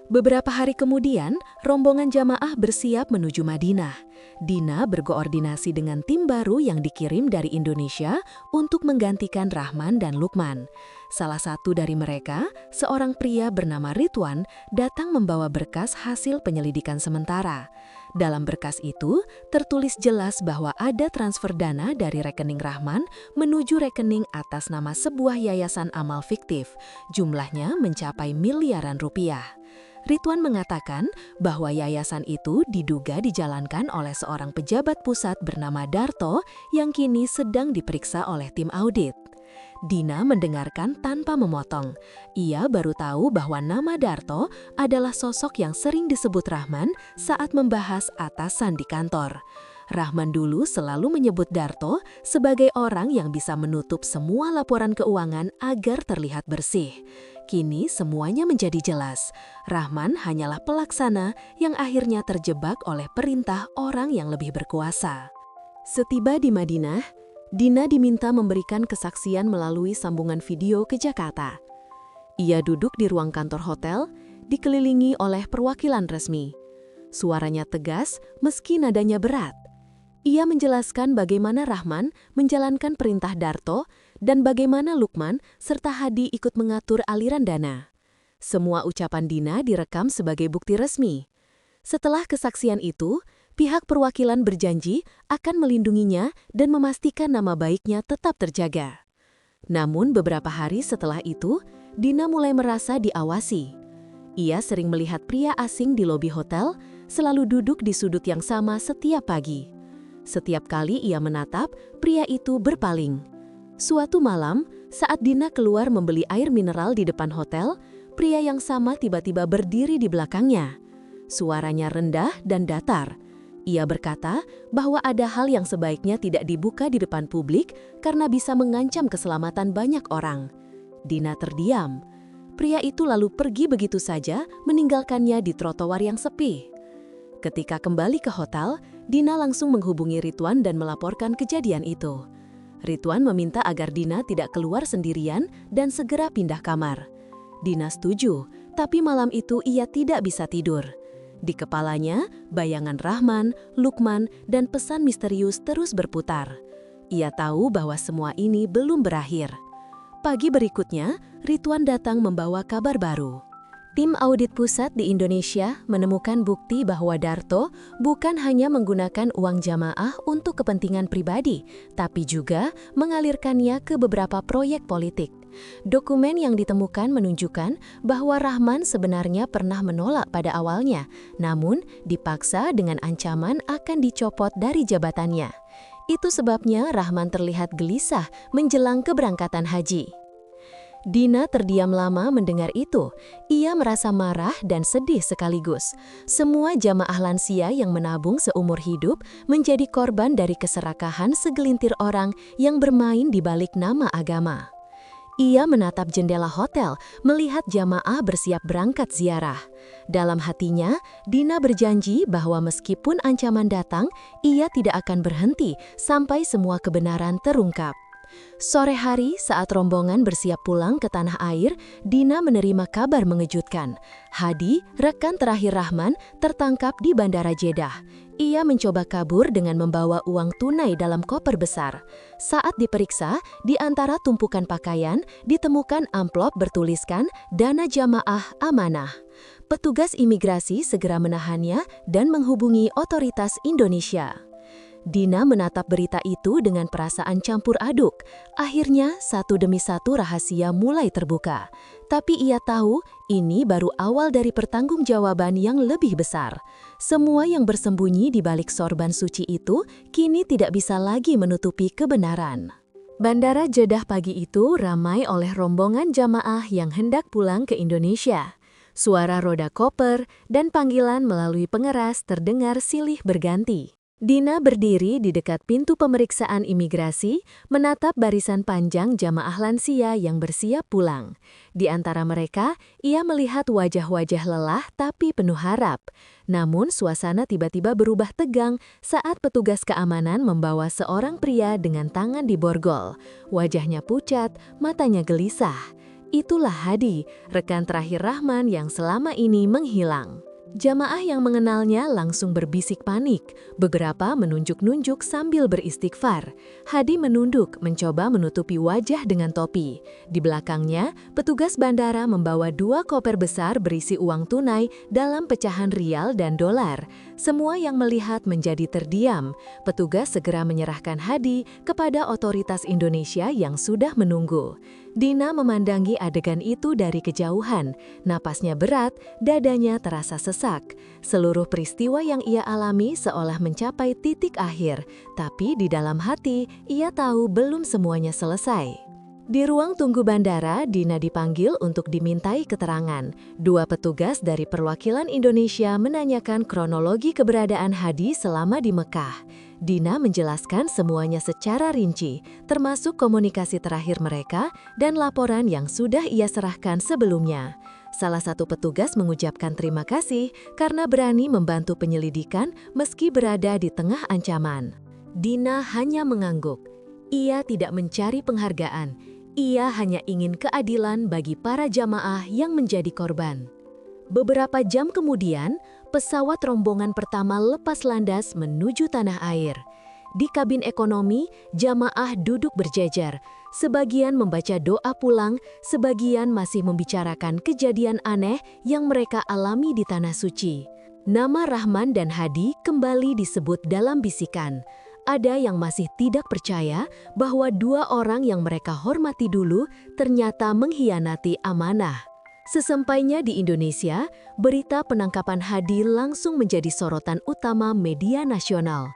Beberapa hari kemudian, rombongan jamaah bersiap menuju Madinah. Dina berkoordinasi dengan tim baru yang dikirim dari Indonesia untuk menggantikan Rahman dan Lukman. Salah satu dari mereka, seorang pria bernama Ridwan, datang membawa berkas hasil penyelidikan sementara. Dalam berkas itu, tertulis jelas bahwa ada transfer dana dari rekening Rahman menuju rekening atas nama sebuah yayasan amal fiktif. Jumlahnya mencapai miliaran rupiah. Ridwan mengatakan bahwa yayasan itu diduga dijalankan oleh seorang pejabat pusat bernama Darto yang kini sedang diperiksa oleh tim audit. Dina mendengarkan tanpa memotong. Ia baru tahu bahwa nama Darto adalah sosok yang sering disebut Rahman saat membahas atasan di kantor. Rahman dulu selalu menyebut Darto sebagai orang yang bisa menutup semua laporan keuangan agar terlihat bersih. Kini semuanya menjadi jelas. Rahman hanyalah pelaksana yang akhirnya terjebak oleh perintah orang yang lebih berkuasa. Setiba di Madinah, Dina diminta memberikan kesaksian melalui sambungan video ke Jakarta. Ia duduk di ruang kantor hotel, dikelilingi oleh perwakilan resmi. Suaranya tegas meski nadanya berat. Ia menjelaskan bagaimana Rahman menjalankan perintah Darto dan bagaimana Lukman serta Hadi ikut mengatur aliran dana. Semua ucapan Dina direkam sebagai bukti resmi. Setelah kesaksian itu, pihak perwakilan berjanji akan melindunginya dan memastikan nama baiknya tetap terjaga. Namun beberapa hari setelah itu, Dina mulai merasa diawasi. Ia sering melihat pria asing di lobi hotel, selalu duduk di sudut yang sama setiap pagi. Setiap kali ia menatap, pria itu berpaling. Suatu malam, saat Dina keluar membeli air mineral di depan hotel, pria yang sama tiba-tiba berdiri di belakangnya. Suaranya rendah dan datar. Ia berkata bahwa ada hal yang sebaiknya tidak dibuka di depan publik karena bisa mengancam keselamatan banyak orang. Dina terdiam. Pria itu lalu pergi begitu saja, meninggalkannya di trotoar yang sepi. Ketika kembali ke hotel, Dina langsung menghubungi Ridwan dan melaporkan kejadian itu. Ridwan meminta agar Dina tidak keluar sendirian dan segera pindah kamar. Dina setuju, tapi malam itu ia tidak bisa tidur. Di kepalanya, bayangan Rahman, Lukman, dan pesan misterius terus berputar. Ia tahu bahwa semua ini belum berakhir. Pagi berikutnya, Ridwan datang membawa kabar baru. Tim audit pusat di Indonesia menemukan bukti bahwa Darto bukan hanya menggunakan uang jamaah untuk kepentingan pribadi, tapi juga mengalirkannya ke beberapa proyek politik. Dokumen yang ditemukan menunjukkan bahwa Rahman sebenarnya pernah menolak pada awalnya, namun dipaksa dengan ancaman akan dicopot dari jabatannya. Itu sebabnya Rahman terlihat gelisah menjelang keberangkatan haji. Dina terdiam lama mendengar itu. Ia merasa marah dan sedih sekaligus. Semua jamaah lansia yang menabung seumur hidup menjadi korban dari keserakahan segelintir orang yang bermain di balik nama agama. Ia menatap jendela hotel, melihat jamaah bersiap berangkat ziarah. Dalam hatinya, Dina berjanji bahwa meskipun ancaman datang, ia tidak akan berhenti sampai semua kebenaran terungkap. Sore hari saat rombongan bersiap pulang ke tanah air, Dina menerima kabar mengejutkan. Hadi, rekan terakhir Rahman, tertangkap di Bandara Jeddah. Ia mencoba kabur dengan membawa uang tunai dalam koper besar. Saat diperiksa, di antara tumpukan pakaian, ditemukan amplop bertuliskan Dana Jamaah Amanah. Petugas imigrasi segera menahannya dan menghubungi otoritas Indonesia. Dina menatap berita itu dengan perasaan campur aduk. Akhirnya, satu demi satu rahasia mulai terbuka. Tapi ia tahu, ini baru awal dari pertanggungjawaban yang lebih besar. Semua yang bersembunyi di balik sorban suci itu, kini tidak bisa lagi menutupi kebenaran. Bandara Jeddah pagi itu ramai oleh rombongan jamaah yang hendak pulang ke Indonesia. Suara roda koper dan panggilan melalui pengeras terdengar silih berganti. Dina berdiri di dekat pintu pemeriksaan imigrasi, menatap barisan panjang jamaah lansia yang bersiap pulang. Di antara mereka, ia melihat wajah-wajah lelah tapi penuh harap. Namun, suasana tiba-tiba berubah tegang saat petugas keamanan membawa seorang pria dengan tangan di borgol. Wajahnya pucat, matanya gelisah. Itulah Hadi, rekan terakhir Rahman yang selama ini menghilang. Jamaah yang mengenalnya langsung berbisik panik. Beberapa menunjuk-nunjuk sambil beristighfar. Hadi menunduk, mencoba menutupi wajah dengan topi. Di belakangnya, petugas bandara membawa 2 koper besar berisi uang tunai dalam pecahan rial dan dolar. Semua yang melihat menjadi terdiam. Petugas segera menyerahkan Hadi kepada otoritas Indonesia yang sudah menunggu. Dina memandangi adegan itu dari kejauhan. Napasnya berat, dadanya terasa sesak. Seluruh peristiwa yang ia alami seolah mencapai titik akhir, tapi di dalam hati ia tahu belum semuanya selesai. Di ruang tunggu bandara, Dina dipanggil untuk dimintai keterangan. 2 petugas dari perwakilan Indonesia menanyakan kronologi keberadaan Hadi selama di Mekah. Dina menjelaskan semuanya secara rinci, termasuk komunikasi terakhir mereka dan laporan yang sudah ia serahkan sebelumnya. Salah satu petugas mengucapkan terima kasih karena berani membantu penyelidikan meski berada di tengah ancaman. Dina hanya mengangguk. Ia tidak mencari penghargaan. Ia hanya ingin keadilan bagi para jamaah yang menjadi korban. Beberapa jam kemudian, pesawat rombongan pertama lepas landas menuju tanah air. Di kabin ekonomi, jamaah duduk berjejer. Sebagian membaca doa pulang, sebagian masih membicarakan kejadian aneh yang mereka alami di Tanah Suci. Nama Rahman dan Hadi kembali disebut dalam bisikan. Ada yang masih tidak percaya bahwa 2 orang yang mereka hormati dulu ternyata mengkhianati amanah. Sesampainya di Indonesia, berita penangkapan Hadi langsung menjadi sorotan utama media nasional.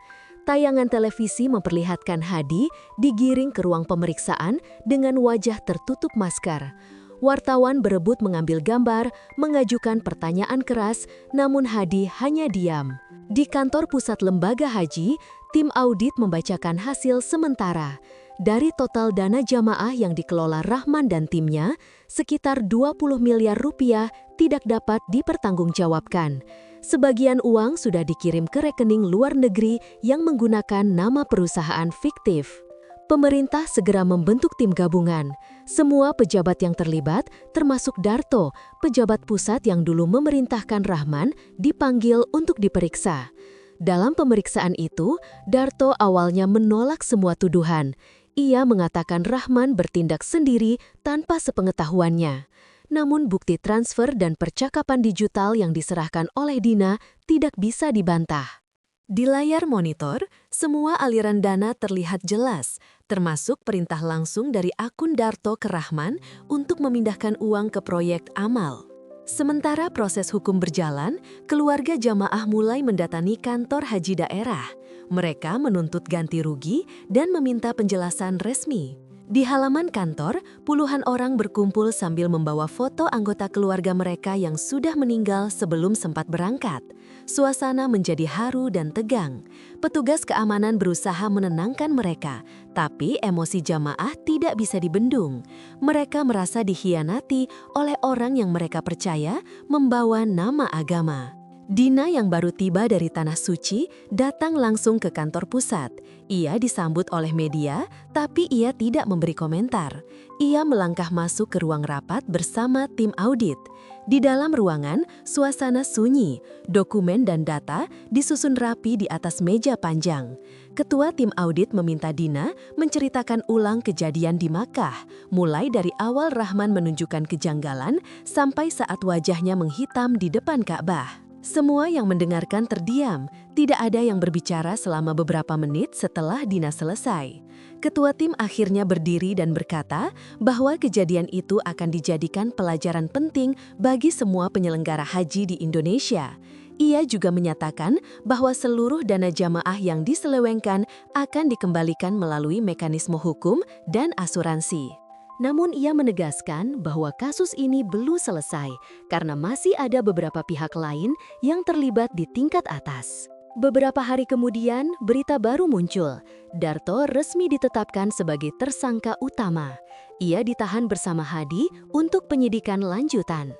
Tayangan televisi memperlihatkan Hadi digiring ke ruang pemeriksaan dengan wajah tertutup masker. Wartawan berebut mengambil gambar, mengajukan pertanyaan keras, namun Hadi hanya diam. Di kantor pusat lembaga haji, tim audit membacakan hasil sementara. Dari total dana jamaah yang dikelola Rahman dan timnya, sekitar 20 miliar rupiah tidak dapat dipertanggungjawabkan. Sebagian uang sudah dikirim ke rekening luar negeri yang menggunakan nama perusahaan fiktif. Pemerintah segera membentuk tim gabungan. Semua pejabat yang terlibat, termasuk Darto, pejabat pusat yang dulu memerintahkan Rahman, dipanggil untuk diperiksa. Dalam pemeriksaan itu, Darto awalnya menolak semua tuduhan. Ia mengatakan Rahman bertindak sendiri tanpa sepengetahuannya. Namun bukti transfer dan percakapan digital yang diserahkan oleh Dina tidak bisa dibantah. Di layar monitor, semua aliran dana terlihat jelas, termasuk perintah langsung dari akun Darto ke Rahman untuk memindahkan uang ke proyek amal. Sementara proses hukum berjalan, keluarga jamaah mulai mendatangi kantor haji daerah. Mereka menuntut ganti rugi dan meminta penjelasan resmi. Di halaman kantor, puluhan orang berkumpul sambil membawa foto anggota keluarga mereka yang sudah meninggal sebelum sempat berangkat. Suasana menjadi haru dan tegang. Petugas keamanan berusaha menenangkan mereka, tapi emosi jamaah tidak bisa dibendung. Mereka merasa dikhianati oleh orang yang mereka percaya membawa nama agama. Dina yang baru tiba dari Tanah Suci datang langsung ke kantor pusat. Ia disambut oleh media, tapi ia tidak memberi komentar. Ia melangkah masuk ke ruang rapat bersama tim audit. Di dalam ruangan, suasana sunyi, dokumen dan data disusun rapi di atas meja panjang. Ketua tim audit meminta Dina menceritakan ulang kejadian di Makkah, mulai dari awal Rahman menunjukkan kejanggalan sampai saat wajahnya menghitam di depan Ka'bah. Semua yang mendengarkan terdiam, tidak ada yang berbicara selama beberapa menit setelah Dina selesai. Ketua tim akhirnya berdiri dan berkata bahwa kejadian itu akan dijadikan pelajaran penting bagi semua penyelenggara haji di Indonesia. Ia juga menyatakan bahwa seluruh dana jamaah yang diselewengkan akan dikembalikan melalui mekanisme hukum dan asuransi. Namun ia menegaskan bahwa kasus ini belum selesai karena masih ada beberapa pihak lain yang terlibat di tingkat atas. Beberapa hari kemudian, berita baru muncul. Darto resmi ditetapkan sebagai tersangka utama. Ia ditahan bersama Hadi untuk penyidikan lanjutan.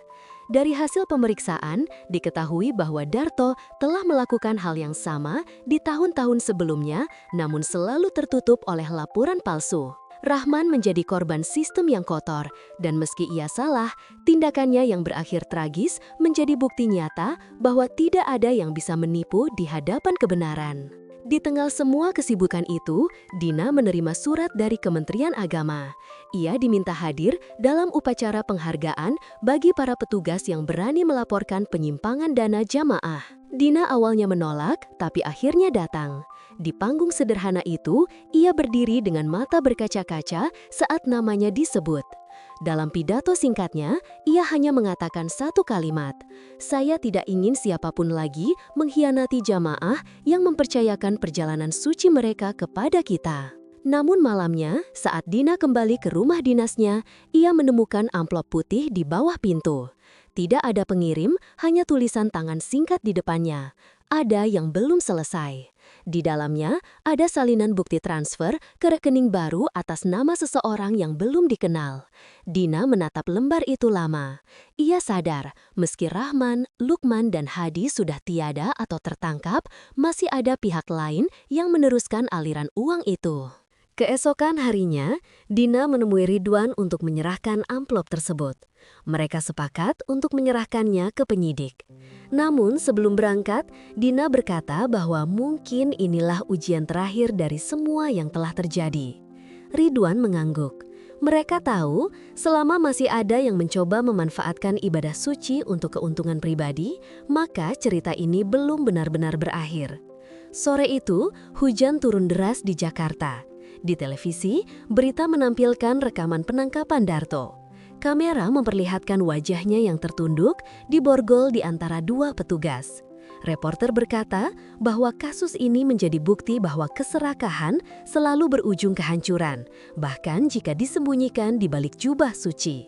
Dari hasil pemeriksaan, diketahui bahwa Darto telah melakukan hal yang sama di tahun-tahun sebelumnya, namun selalu tertutup oleh laporan palsu. Rahman menjadi korban sistem yang kotor, dan meski ia salah, tindakannya yang berakhir tragis menjadi bukti nyata bahwa tidak ada yang bisa menipu di hadapan kebenaran. Di tengah semua kesibukan itu, Dina menerima surat dari Kementerian Agama. Ia diminta hadir dalam upacara penghargaan bagi para petugas yang berani melaporkan penyimpangan dana jamaah. Dina awalnya menolak, tapi akhirnya datang. Di panggung sederhana itu, ia berdiri dengan mata berkaca-kaca saat namanya disebut. Dalam pidato singkatnya, ia hanya mengatakan satu kalimat, "Saya tidak ingin siapapun lagi mengkhianati jamaah yang mempercayakan perjalanan suci mereka kepada kita." Namun malamnya, saat Dina kembali ke rumah dinasnya, ia menemukan amplop putih di bawah pintu. Tidak ada pengirim, hanya tulisan tangan singkat di depannya. Ada yang belum selesai. Di dalamnya, ada salinan bukti transfer ke rekening baru atas nama seseorang yang belum dikenal. Dina menatap lembar itu lama. Ia sadar, meski Rahman, Lukman, dan Hadi sudah tiada atau tertangkap, masih ada pihak lain yang meneruskan aliran uang itu. Keesokan harinya, Dina menemui Ridwan untuk menyerahkan amplop tersebut. Mereka sepakat untuk menyerahkannya ke penyidik. Namun sebelum berangkat, Dina berkata bahwa mungkin inilah ujian terakhir dari semua yang telah terjadi. Ridwan mengangguk. Mereka tahu selama masih ada yang mencoba memanfaatkan ibadah suci untuk keuntungan pribadi, maka cerita ini belum benar-benar berakhir. Sore itu, hujan turun deras di Jakarta. Di televisi, berita menampilkan rekaman penangkapan Darto. Kamera memperlihatkan wajahnya yang tertunduk diborgol di antara dua petugas. Reporter berkata bahwa kasus ini menjadi bukti bahwa keserakahan selalu berujung kehancuran, bahkan jika disembunyikan di balik jubah suci.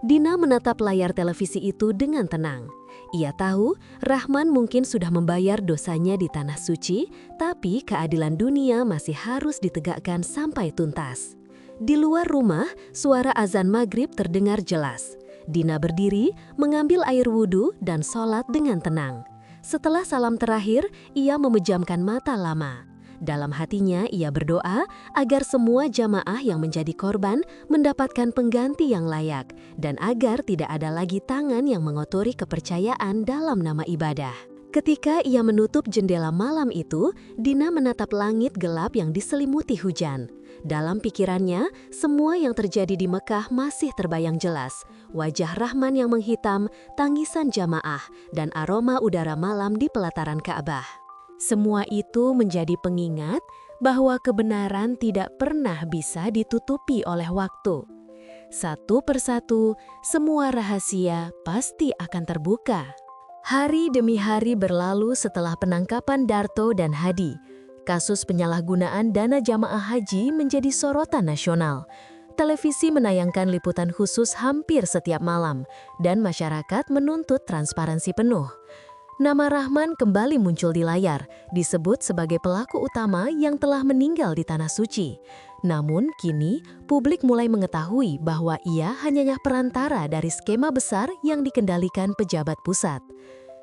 Dina menatap layar televisi itu dengan tenang. Ia tahu Rahman mungkin sudah membayar dosanya di Tanah Suci, tapi keadilan dunia masih harus ditegakkan sampai tuntas. Di luar rumah, suara azan maghrib terdengar jelas. Dina berdiri, mengambil air wudhu dan sholat dengan tenang. Setelah salam terakhir, ia memejamkan mata lama. Dalam hatinya, ia berdoa agar semua jamaah yang menjadi korban mendapatkan pengganti yang layak dan agar tidak ada lagi tangan yang mengotori kepercayaan dalam nama ibadah. Ketika ia menutup jendela malam itu, Dina menatap langit gelap yang diselimuti hujan. Dalam pikirannya, semua yang terjadi di Mekah masih terbayang jelas. Wajah Rahman yang menghitam, tangisan jamaah, dan aroma udara malam di pelataran Ka'bah. Semua itu menjadi pengingat bahwa kebenaran tidak pernah bisa ditutupi oleh waktu. Satu persatu, semua rahasia pasti akan terbuka. Hari demi hari berlalu setelah penangkapan Darto dan Hadi. Kasus penyalahgunaan dana jamaah haji menjadi sorotan nasional. Televisi menayangkan liputan khusus hampir setiap malam, dan masyarakat menuntut transparansi penuh. Nama Rahman kembali muncul di layar, disebut sebagai pelaku utama yang telah meninggal di Tanah Suci. Namun kini, publik mulai mengetahui bahwa ia hanyalah perantara dari skema besar yang dikendalikan pejabat pusat.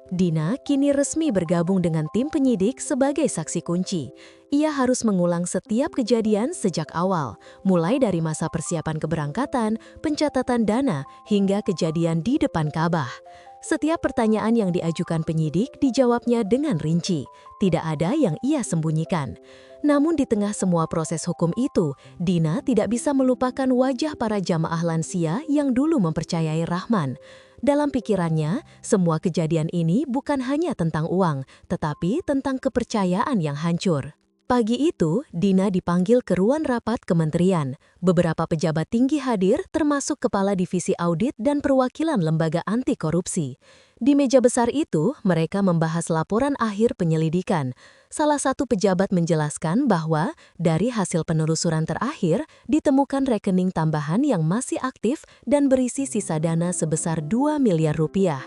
Dina kini resmi bergabung dengan tim penyidik sebagai saksi kunci. Ia harus mengulang setiap kejadian sejak awal, mulai dari masa persiapan keberangkatan, pencatatan dana, hingga kejadian di depan Ka'bah. Setiap pertanyaan yang diajukan penyidik dijawabnya dengan rinci. Tidak ada yang ia sembunyikan. Namun di tengah semua proses hukum itu, Dina tidak bisa melupakan wajah para jamaah lansia yang dulu mempercayai Rahman. Dalam pikirannya, semua kejadian ini bukan hanya tentang uang, tetapi tentang kepercayaan yang hancur. Pagi itu, Dina dipanggil ke ruang rapat kementerian. Beberapa pejabat tinggi hadir, termasuk Kepala Divisi Audit dan perwakilan Lembaga Anti Korupsi. Di meja besar itu, mereka membahas laporan akhir penyelidikan. Salah satu pejabat menjelaskan bahwa dari hasil penelusuran terakhir, ditemukan rekening tambahan yang masih aktif dan berisi sisa dana sebesar 2 miliar rupiah.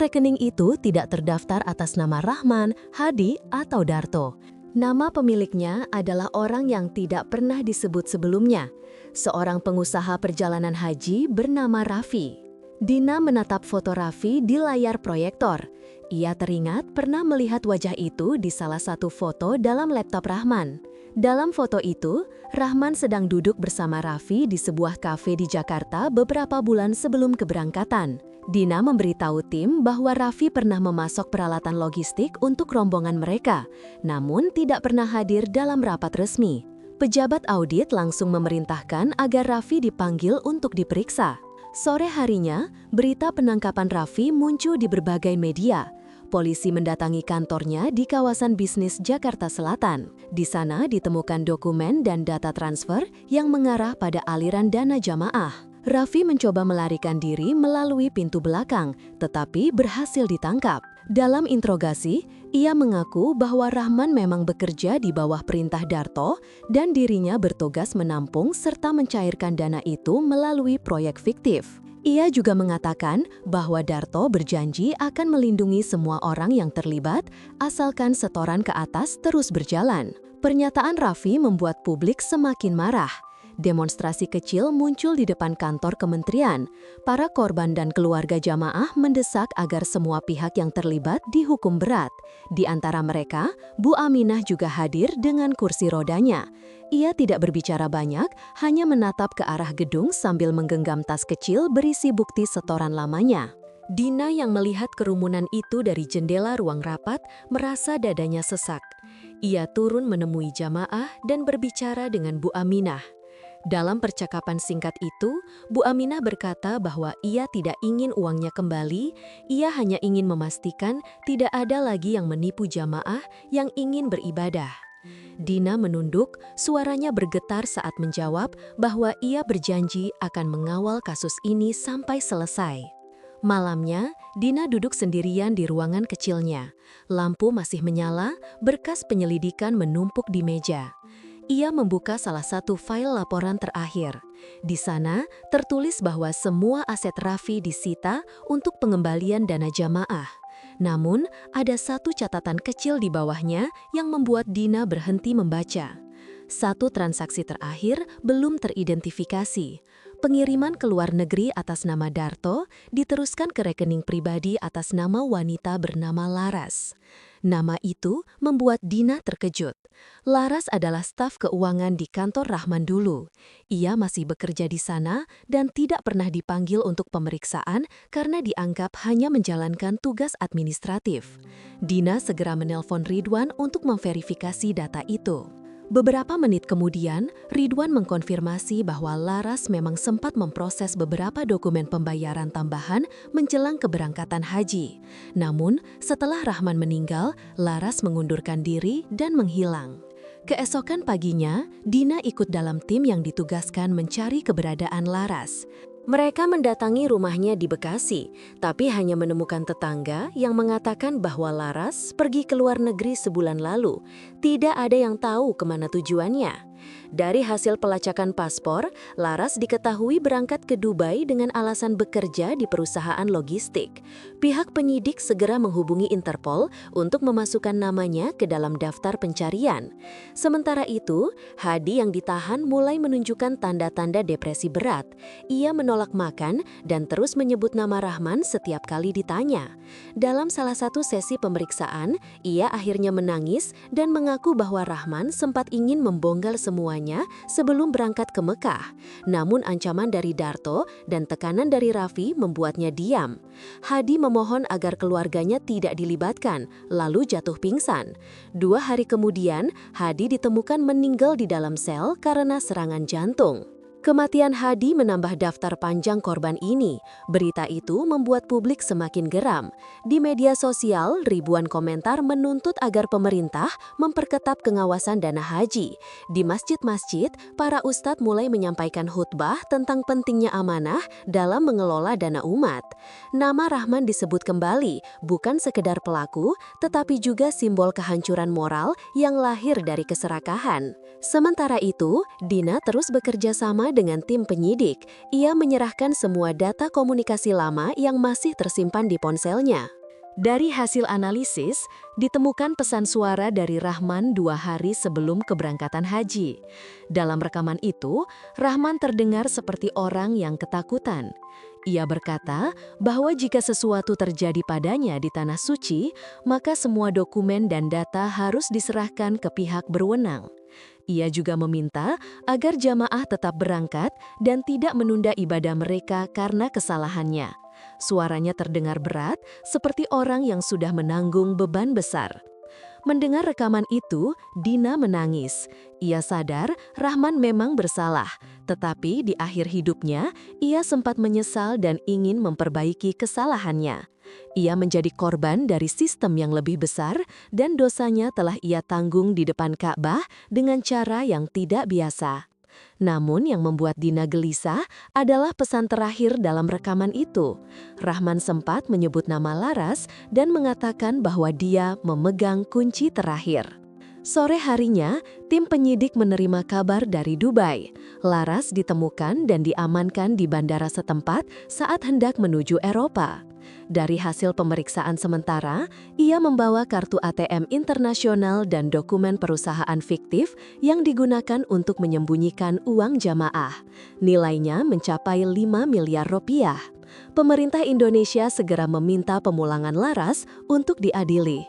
Rekening itu tidak terdaftar atas nama Rahman, Hadi, atau Darto. Nama pemiliknya adalah orang yang tidak pernah disebut sebelumnya, seorang pengusaha perjalanan haji bernama Raffi. Dina menatap foto Raffi di layar proyektor. Ia teringat pernah melihat wajah itu di salah satu foto dalam laptop Rahman. Dalam foto itu, Rahman sedang duduk bersama Raffi di sebuah kafe di Jakarta beberapa bulan sebelum keberangkatan. Dina memberitahu tim bahwa Raffi pernah memasok peralatan logistik untuk rombongan mereka, namun tidak pernah hadir dalam rapat resmi. Pejabat audit langsung memerintahkan agar Raffi dipanggil untuk diperiksa. Sore harinya, berita penangkapan Raffi muncul di berbagai media. Polisi mendatangi kantornya di kawasan bisnis Jakarta Selatan. Di sana ditemukan dokumen dan data transfer yang mengarah pada aliran dana jamaah. Raffi mencoba melarikan diri melalui pintu belakang, tetapi berhasil ditangkap. Dalam interogasi, ia mengaku bahwa Rahman memang bekerja di bawah perintah Darto dan dirinya bertugas menampung serta mencairkan dana itu melalui proyek fiktif. Ia juga mengatakan bahwa Darto berjanji akan melindungi semua orang yang terlibat asalkan setoran ke atas terus berjalan. Pernyataan Raffi membuat publik semakin marah. Demonstrasi kecil muncul di depan kantor kementerian. Para korban dan keluarga jamaah mendesak agar semua pihak yang terlibat dihukum berat. Di antara mereka, Bu Aminah juga hadir dengan kursi rodanya. Ia tidak berbicara banyak, hanya menatap ke arah gedung sambil menggenggam tas kecil berisi bukti setoran lamanya. Dina yang melihat kerumunan itu dari jendela ruang rapat merasa dadanya sesak. Ia turun menemui jamaah dan berbicara dengan Bu Aminah. Dalam percakapan singkat itu, Bu Aminah berkata bahwa ia tidak ingin uangnya kembali, ia hanya ingin memastikan tidak ada lagi yang menipu jamaah yang ingin beribadah. Dina menunduk, suaranya bergetar saat menjawab bahwa ia berjanji akan mengawal kasus ini sampai selesai. Malamnya, Dina duduk sendirian di ruangan kecilnya. Lampu masih menyala, berkas penyelidikan menumpuk di meja. Ia membuka salah satu file laporan terakhir. Di sana, tertulis bahwa semua aset Raffi disita untuk pengembalian dana jamaah. Namun, ada satu catatan kecil di bawahnya yang membuat Dina berhenti membaca. Satu transaksi terakhir belum teridentifikasi. Pengiriman ke luar negeri atas nama Darto diteruskan ke rekening pribadi atas nama wanita bernama Laras. Nama itu membuat Dina terkejut. Laras adalah staf keuangan di kantor Rahman dulu. Ia masih bekerja di sana dan tidak pernah dipanggil untuk pemeriksaan karena dianggap hanya menjalankan tugas administratif. Dina segera menelpon Ridwan untuk memverifikasi data itu. Beberapa menit kemudian, Ridwan mengkonfirmasi bahwa Laras memang sempat memproses beberapa dokumen pembayaran tambahan menjelang keberangkatan haji. Namun, setelah Rahman meninggal, Laras mengundurkan diri dan menghilang. Keesokan paginya, Dina ikut dalam tim yang ditugaskan mencari keberadaan Laras. Mereka mendatangi rumahnya di Bekasi, tapi hanya menemukan tetangga yang mengatakan bahwa Laras pergi ke luar negeri sebulan lalu. Tidak ada yang tahu kemana tujuannya. Dari hasil pelacakan paspor, Laras diketahui berangkat ke Dubai dengan alasan bekerja di perusahaan logistik. Pihak penyidik segera menghubungi Interpol untuk memasukkan namanya ke dalam daftar pencarian. Sementara itu, Hadi yang ditahan mulai menunjukkan tanda-tanda depresi berat. Ia menolak makan dan terus menyebut nama Rahman setiap kali ditanya. Dalam salah satu sesi pemeriksaan, ia akhirnya menangis dan mengaku bahwa Rahman sempat ingin membongkar semuanya sebelum berangkat ke Mekah. Namun ancaman dari Darto dan tekanan dari Raffi membuatnya diam. Hadi memohon agar keluarganya tidak dilibatkan, lalu jatuh pingsan. 2 hari kemudian, Hadi ditemukan meninggal di dalam sel karena serangan jantung. Kematian Hadi menambah daftar panjang korban ini. Berita itu membuat publik semakin geram. Di media sosial, ribuan komentar menuntut agar pemerintah memperketat pengawasan dana haji. Di masjid-masjid, para ustadz mulai menyampaikan khutbah tentang pentingnya amanah dalam mengelola dana umat. Nama Rahman disebut kembali, bukan sekedar pelaku, tetapi juga simbol kehancuran moral yang lahir dari keserakahan. Sementara itu, Dina terus bekerja sama dengan tim penyidik. Ia menyerahkan semua data komunikasi lama yang masih tersimpan di ponselnya. Dari hasil analisis, ditemukan pesan suara dari Rahman 2 hari sebelum keberangkatan haji. Dalam rekaman itu, Rahman terdengar seperti orang yang ketakutan. Ia berkata bahwa jika sesuatu terjadi padanya di Tanah Suci, maka semua dokumen dan data harus diserahkan ke pihak berwenang. Ia juga meminta agar jamaah tetap berangkat dan tidak menunda ibadah mereka karena kesalahannya. Suaranya terdengar berat, seperti orang yang sudah menanggung beban besar. Mendengar rekaman itu, Dina menangis. Ia sadar Rahman memang bersalah, tetapi di akhir hidupnya, ia sempat menyesal dan ingin memperbaiki kesalahannya. Ia menjadi korban dari sistem yang lebih besar dan dosanya telah ia tanggung di depan Ka'bah dengan cara yang tidak biasa. Namun yang membuat Dina gelisah adalah pesan terakhir dalam rekaman itu. Rahman sempat menyebut nama Laras dan mengatakan bahwa dia memegang kunci terakhir. Sore harinya, tim penyidik menerima kabar dari Dubai. Laras ditemukan dan diamankan di bandara setempat saat hendak menuju Eropa. Dari hasil pemeriksaan sementara, ia membawa kartu ATM internasional dan dokumen perusahaan fiktif yang digunakan untuk menyembunyikan uang jamaah. Nilainya mencapai 5 miliar rupiah. Pemerintah Indonesia segera meminta pemulangan Laras untuk diadili.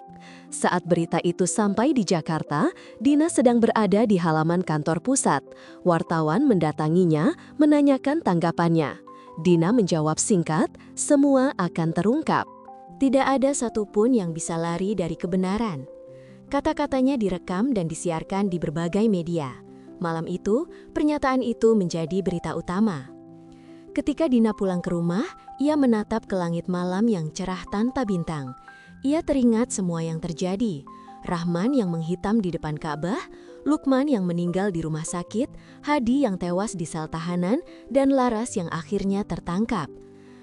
Saat berita itu sampai di Jakarta, Dina sedang berada di halaman kantor pusat. Wartawan mendatanginya, menanyakan tanggapannya. Dina menjawab singkat, semua akan terungkap. Tidak ada satupun yang bisa lari dari kebenaran. Kata-katanya direkam dan disiarkan di berbagai media. Malam itu, pernyataan itu menjadi berita utama. Ketika Dina pulang ke rumah, ia menatap ke langit malam yang cerah tanpa bintang. Ia teringat semua yang terjadi. Rahman yang menghitam di depan Ka'bah, Lukman yang meninggal di rumah sakit, Hadi yang tewas di sel tahanan, dan Laras yang akhirnya tertangkap.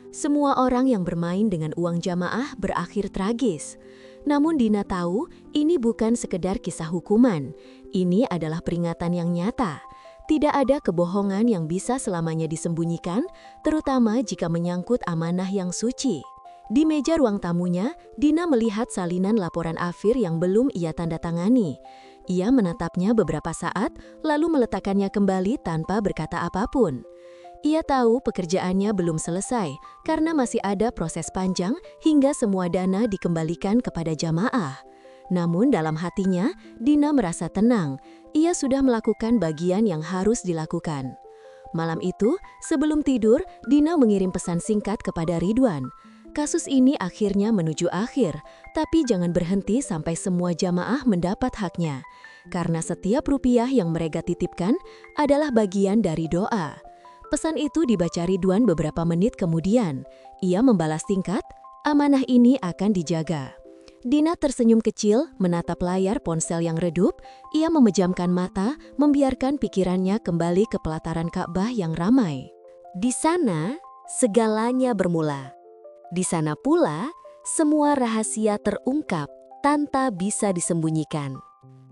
Semua orang yang bermain dengan uang jamaah berakhir tragis. Namun Dina tahu ini bukan sekedar kisah hukuman. Ini adalah peringatan yang nyata. Tidak ada kebohongan yang bisa selamanya disembunyikan, terutama jika menyangkut amanah yang suci. Di meja ruang tamunya, Dina melihat salinan laporan akhir yang belum ia tanda tangani. Ia menatapnya beberapa saat, lalu meletakkannya kembali tanpa berkata apapun. Ia tahu pekerjaannya belum selesai, karena masih ada proses panjang hingga semua dana dikembalikan kepada jamaah. Namun dalam hatinya, Dina merasa tenang. Ia sudah melakukan bagian yang harus dilakukan. Malam itu, sebelum tidur, Dina mengirim pesan singkat kepada Ridwan. Kasus ini akhirnya menuju akhir, tapi jangan berhenti sampai semua jamaah mendapat haknya. Karena setiap rupiah yang mereka titipkan adalah bagian dari doa. Pesan itu dibaca Ridwan beberapa menit kemudian. Ia membalas singkat, amanah ini akan dijaga. Dina tersenyum kecil, menatap layar ponsel yang redup. Ia memejamkan mata, membiarkan pikirannya kembali ke pelataran Ka'bah yang ramai. Di sana, segalanya bermula. Di sana pula, semua rahasia terungkap tanpa bisa disembunyikan.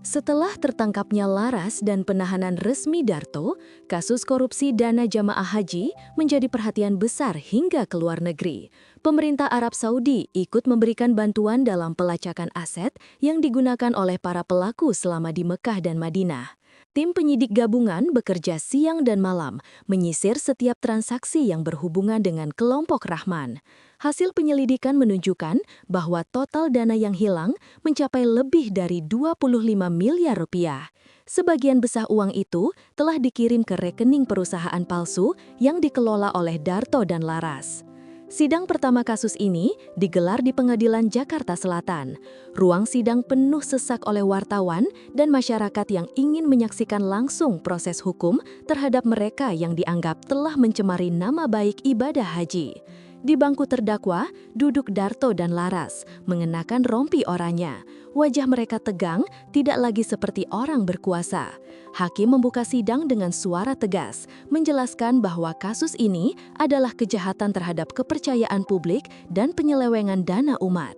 Setelah tertangkapnya Laras dan penahanan resmi Darto, kasus korupsi dana jamaah haji menjadi perhatian besar hingga ke luar negeri. Pemerintah Arab Saudi ikut memberikan bantuan dalam pelacakan aset yang digunakan oleh para pelaku selama di Mekah dan Madinah. Tim penyidik gabungan bekerja siang dan malam, menyisir setiap transaksi yang berhubungan dengan kelompok Rahman. Hasil penyelidikan menunjukkan bahwa total dana yang hilang mencapai lebih dari 25 miliar rupiah. Sebagian besar uang itu telah dikirim ke rekening perusahaan palsu yang dikelola oleh Darto dan Laras. Sidang pertama kasus ini digelar di Pengadilan Jakarta Selatan. Ruang sidang penuh sesak oleh wartawan dan masyarakat yang ingin menyaksikan langsung proses hukum terhadap mereka yang dianggap telah mencemari nama baik ibadah haji. Di bangku terdakwa, duduk Darto dan Laras, mengenakan rompi oranye. Wajah mereka tegang, tidak lagi seperti orang berkuasa. Hakim membuka sidang dengan suara tegas, menjelaskan bahwa kasus ini adalah kejahatan terhadap kepercayaan publik dan penyelewengan dana umat.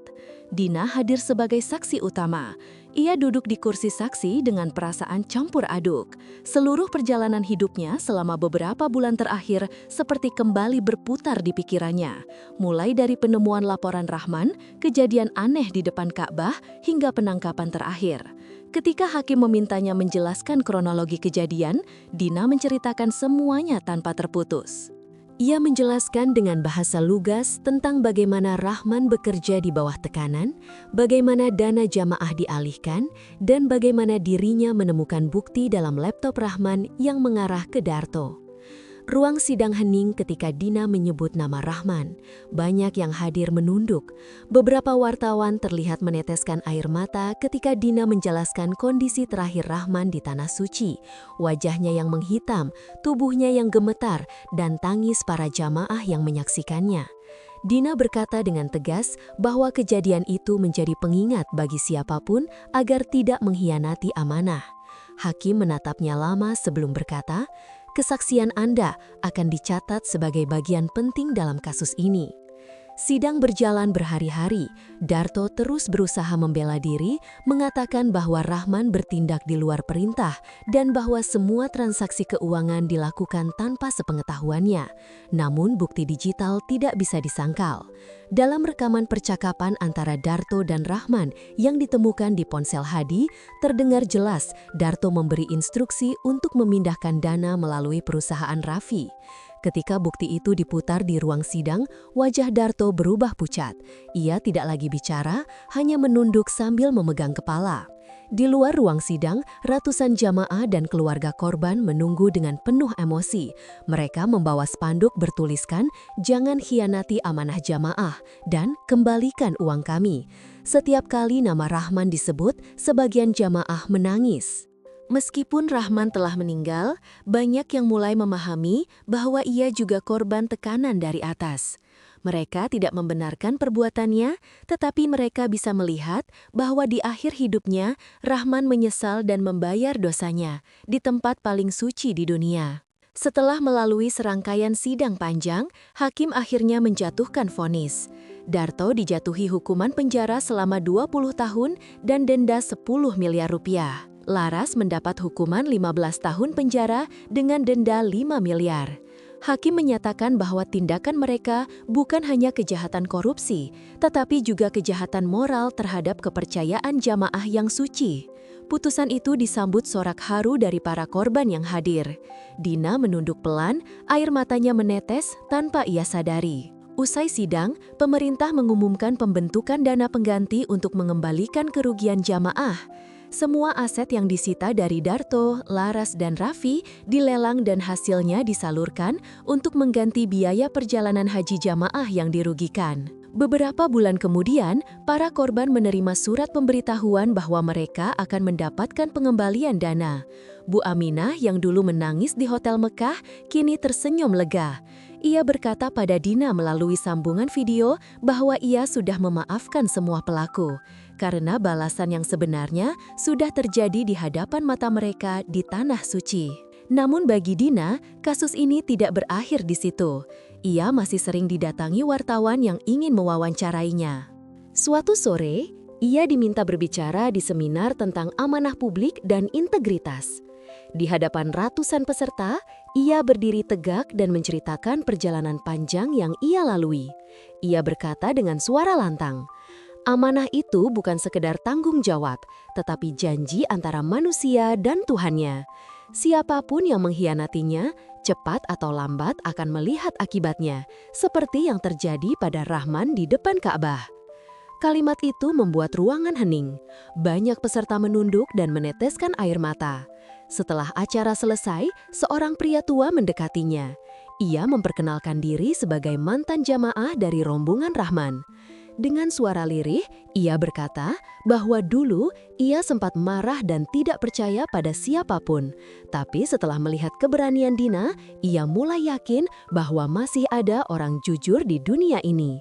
Dina hadir sebagai saksi utama. Ia duduk di kursi saksi dengan perasaan campur aduk. Seluruh perjalanan hidupnya selama beberapa bulan terakhir seperti kembali berputar di pikirannya. Mulai dari penemuan laporan Rahman, kejadian aneh di depan Ka'bah, hingga penangkapan terakhir. Ketika hakim memintanya menjelaskan kronologi kejadian, Dina menceritakan semuanya tanpa terputus. Ia menjelaskan dengan bahasa lugas tentang bagaimana Rahman bekerja di bawah tekanan, bagaimana dana jamaah dialihkan, dan bagaimana dirinya menemukan bukti dalam laptop Rahman yang mengarah ke Darto. Ruang sidang hening ketika Dina menyebut nama Rahman. Banyak yang hadir menunduk. Beberapa wartawan terlihat meneteskan air mata ketika Dina menjelaskan kondisi terakhir Rahman di Tanah Suci. Wajahnya yang menghitam, tubuhnya yang gemetar, dan tangis para jamaah yang menyaksikannya. Dina berkata dengan tegas bahwa kejadian itu menjadi pengingat bagi siapapun agar tidak mengkhianati amanah. Hakim menatapnya lama sebelum berkata, "Kesaksian Anda akan dicatat sebagai bagian penting dalam kasus ini." Sidang berjalan berhari-hari. Darto terus berusaha membela diri, mengatakan bahwa Rahman bertindak di luar perintah dan bahwa semua transaksi keuangan dilakukan tanpa sepengetahuannya. Namun bukti digital tidak bisa disangkal. Dalam rekaman percakapan antara Darto dan Rahman yang ditemukan di ponsel Hadi, terdengar jelas Darto memberi instruksi untuk memindahkan dana melalui perusahaan Raffi. Ketika bukti itu diputar di ruang sidang, wajah Darto berubah pucat. Ia tidak lagi bicara, hanya menunduk sambil memegang kepala. Di luar ruang sidang, ratusan jamaah dan keluarga korban menunggu dengan penuh emosi. Mereka membawa spanduk bertuliskan, "Jangan khianati amanah jamaah," dan "Kembalikan uang kami." Setiap kali nama Rahman disebut, sebagian jamaah menangis. Meskipun Rahman telah meninggal, banyak yang mulai memahami bahwa ia juga korban tekanan dari atas. Mereka tidak membenarkan perbuatannya, tetapi mereka bisa melihat bahwa di akhir hidupnya, Rahman menyesal dan membayar dosanya di tempat paling suci di dunia. Setelah melalui serangkaian sidang panjang, hakim akhirnya menjatuhkan vonis. Darto dijatuhi hukuman penjara selama 20 tahun dan denda 10 miliar rupiah. Laras mendapat hukuman 15 tahun penjara dengan denda 5 miliar. Hakim menyatakan bahwa tindakan mereka bukan hanya kejahatan korupsi, tetapi juga kejahatan moral terhadap kepercayaan jamaah yang suci. Putusan itu disambut sorak haru dari para korban yang hadir. Dina menunduk pelan, air matanya menetes tanpa ia sadari. Usai sidang, pemerintah mengumumkan pembentukan dana pengganti untuk mengembalikan kerugian jamaah. Semua aset yang disita dari Darto, Laras, dan Raffi dilelang dan hasilnya disalurkan untuk mengganti biaya perjalanan haji jamaah yang dirugikan. Beberapa bulan kemudian, para korban menerima surat pemberitahuan bahwa mereka akan mendapatkan pengembalian dana. Bu Aminah yang dulu menangis di Hotel Mekah kini tersenyum lega. Ia berkata pada Dina melalui sambungan video bahwa ia sudah memaafkan semua pelaku, karena balasan yang sebenarnya sudah terjadi di hadapan mata mereka di Tanah Suci. Namun bagi Dina, kasus ini tidak berakhir di situ. Ia masih sering didatangi wartawan yang ingin mewawancarainya. Suatu sore, Ia diminta berbicara di seminar tentang amanah publik dan integritas. Di hadapan ratusan peserta, ia berdiri tegak dan menceritakan perjalanan panjang yang ia lalui. Ia berkata dengan suara lantang, "Amanah itu bukan sekedar tanggung jawab, tetapi janji antara manusia dan Tuhannya. Siapapun yang mengkhianatinya, cepat atau lambat akan melihat akibatnya, seperti yang terjadi pada Rahman di depan Ka'bah." Kalimat itu membuat ruangan hening. Banyak peserta menunduk dan meneteskan air mata. Setelah acara selesai, seorang pria tua mendekatinya. Ia memperkenalkan diri sebagai mantan jamaah dari rombongan Rahman. Dengan suara lirih, ia berkata bahwa dulu ia sempat marah dan tidak percaya pada siapapun. Tapi setelah melihat keberanian Dina, ia mulai yakin bahwa masih ada orang jujur di dunia ini.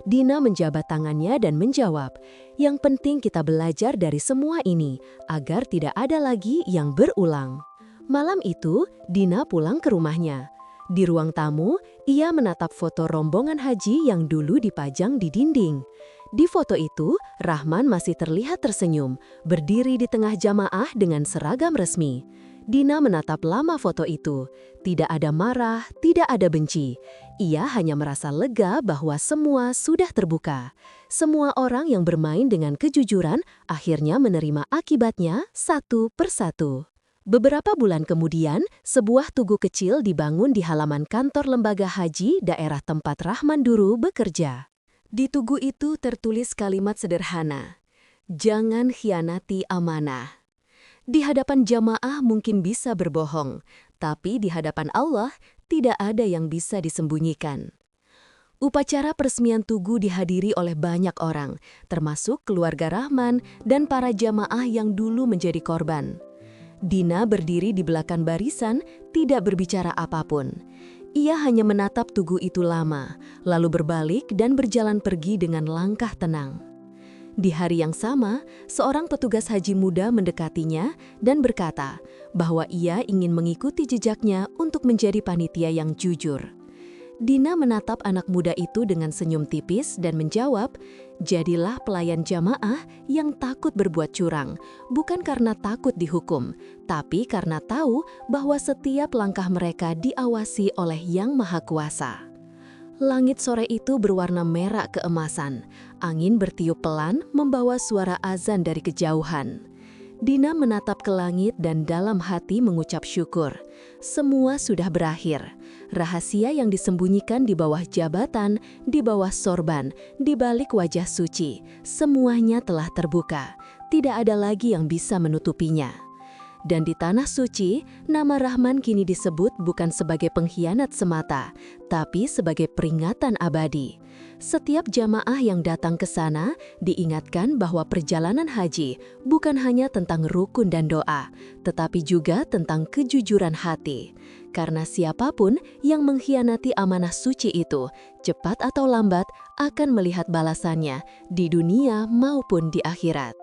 Dina menjabat tangannya dan menjawab, "Yang penting kita belajar dari semua ini, agar tidak ada lagi yang berulang." Malam itu, Dina pulang ke rumahnya. Di ruang tamu, ia menatap foto rombongan haji yang dulu dipajang di dinding. Di foto itu, Rahman masih terlihat tersenyum, berdiri di tengah jamaah dengan seragam resmi. Dina menatap lama foto itu. Tidak ada marah, tidak ada benci. Ia hanya merasa lega bahwa semua sudah terbuka. Semua orang yang bermain dengan kejujuran akhirnya menerima akibatnya satu persatu. Beberapa bulan kemudian, sebuah tugu kecil dibangun di halaman kantor lembaga haji daerah tempat Rahman dulu bekerja. Di tugu itu tertulis kalimat sederhana, "Jangan khianati amanah." Di hadapan jamaah mungkin bisa berbohong, tapi di hadapan Allah tidak ada yang bisa disembunyikan. Upacara peresmian tugu dihadiri oleh banyak orang, termasuk keluarga Rahman dan para jamaah yang dulu menjadi korban. Dina berdiri di belakang barisan, tidak berbicara apapun. Ia hanya menatap tugu itu lama, lalu berbalik dan berjalan pergi dengan langkah tenang. Di hari yang sama, seorang petugas haji muda mendekatinya dan berkata bahwa ia ingin mengikuti jejaknya untuk menjadi panitia yang jujur. Dina menatap anak muda itu dengan senyum tipis dan menjawab, "Jadilah pelayan jamaah yang takut berbuat curang, bukan karena takut dihukum, tapi karena tahu bahwa setiap langkah mereka diawasi oleh Yang Maha Kuasa." Langit sore itu berwarna merah keemasan. Angin bertiup pelan membawa suara azan dari kejauhan. Dina menatap ke langit dan dalam hati mengucap syukur. Semua sudah berakhir. Rahasia yang disembunyikan di bawah jabatan, di bawah sorban, di balik wajah suci, semuanya telah terbuka. Tidak ada lagi yang bisa menutupinya. Dan di Tanah Suci, nama Rahman kini disebut bukan sebagai pengkhianat semata, tapi sebagai peringatan abadi. Setiap jamaah yang datang ke sana diingatkan bahwa perjalanan haji bukan hanya tentang rukun dan doa, tetapi juga tentang kejujuran hati. Karena siapapun yang mengkhianati amanah suci itu, cepat atau lambat akan melihat balasannya di dunia maupun di akhirat.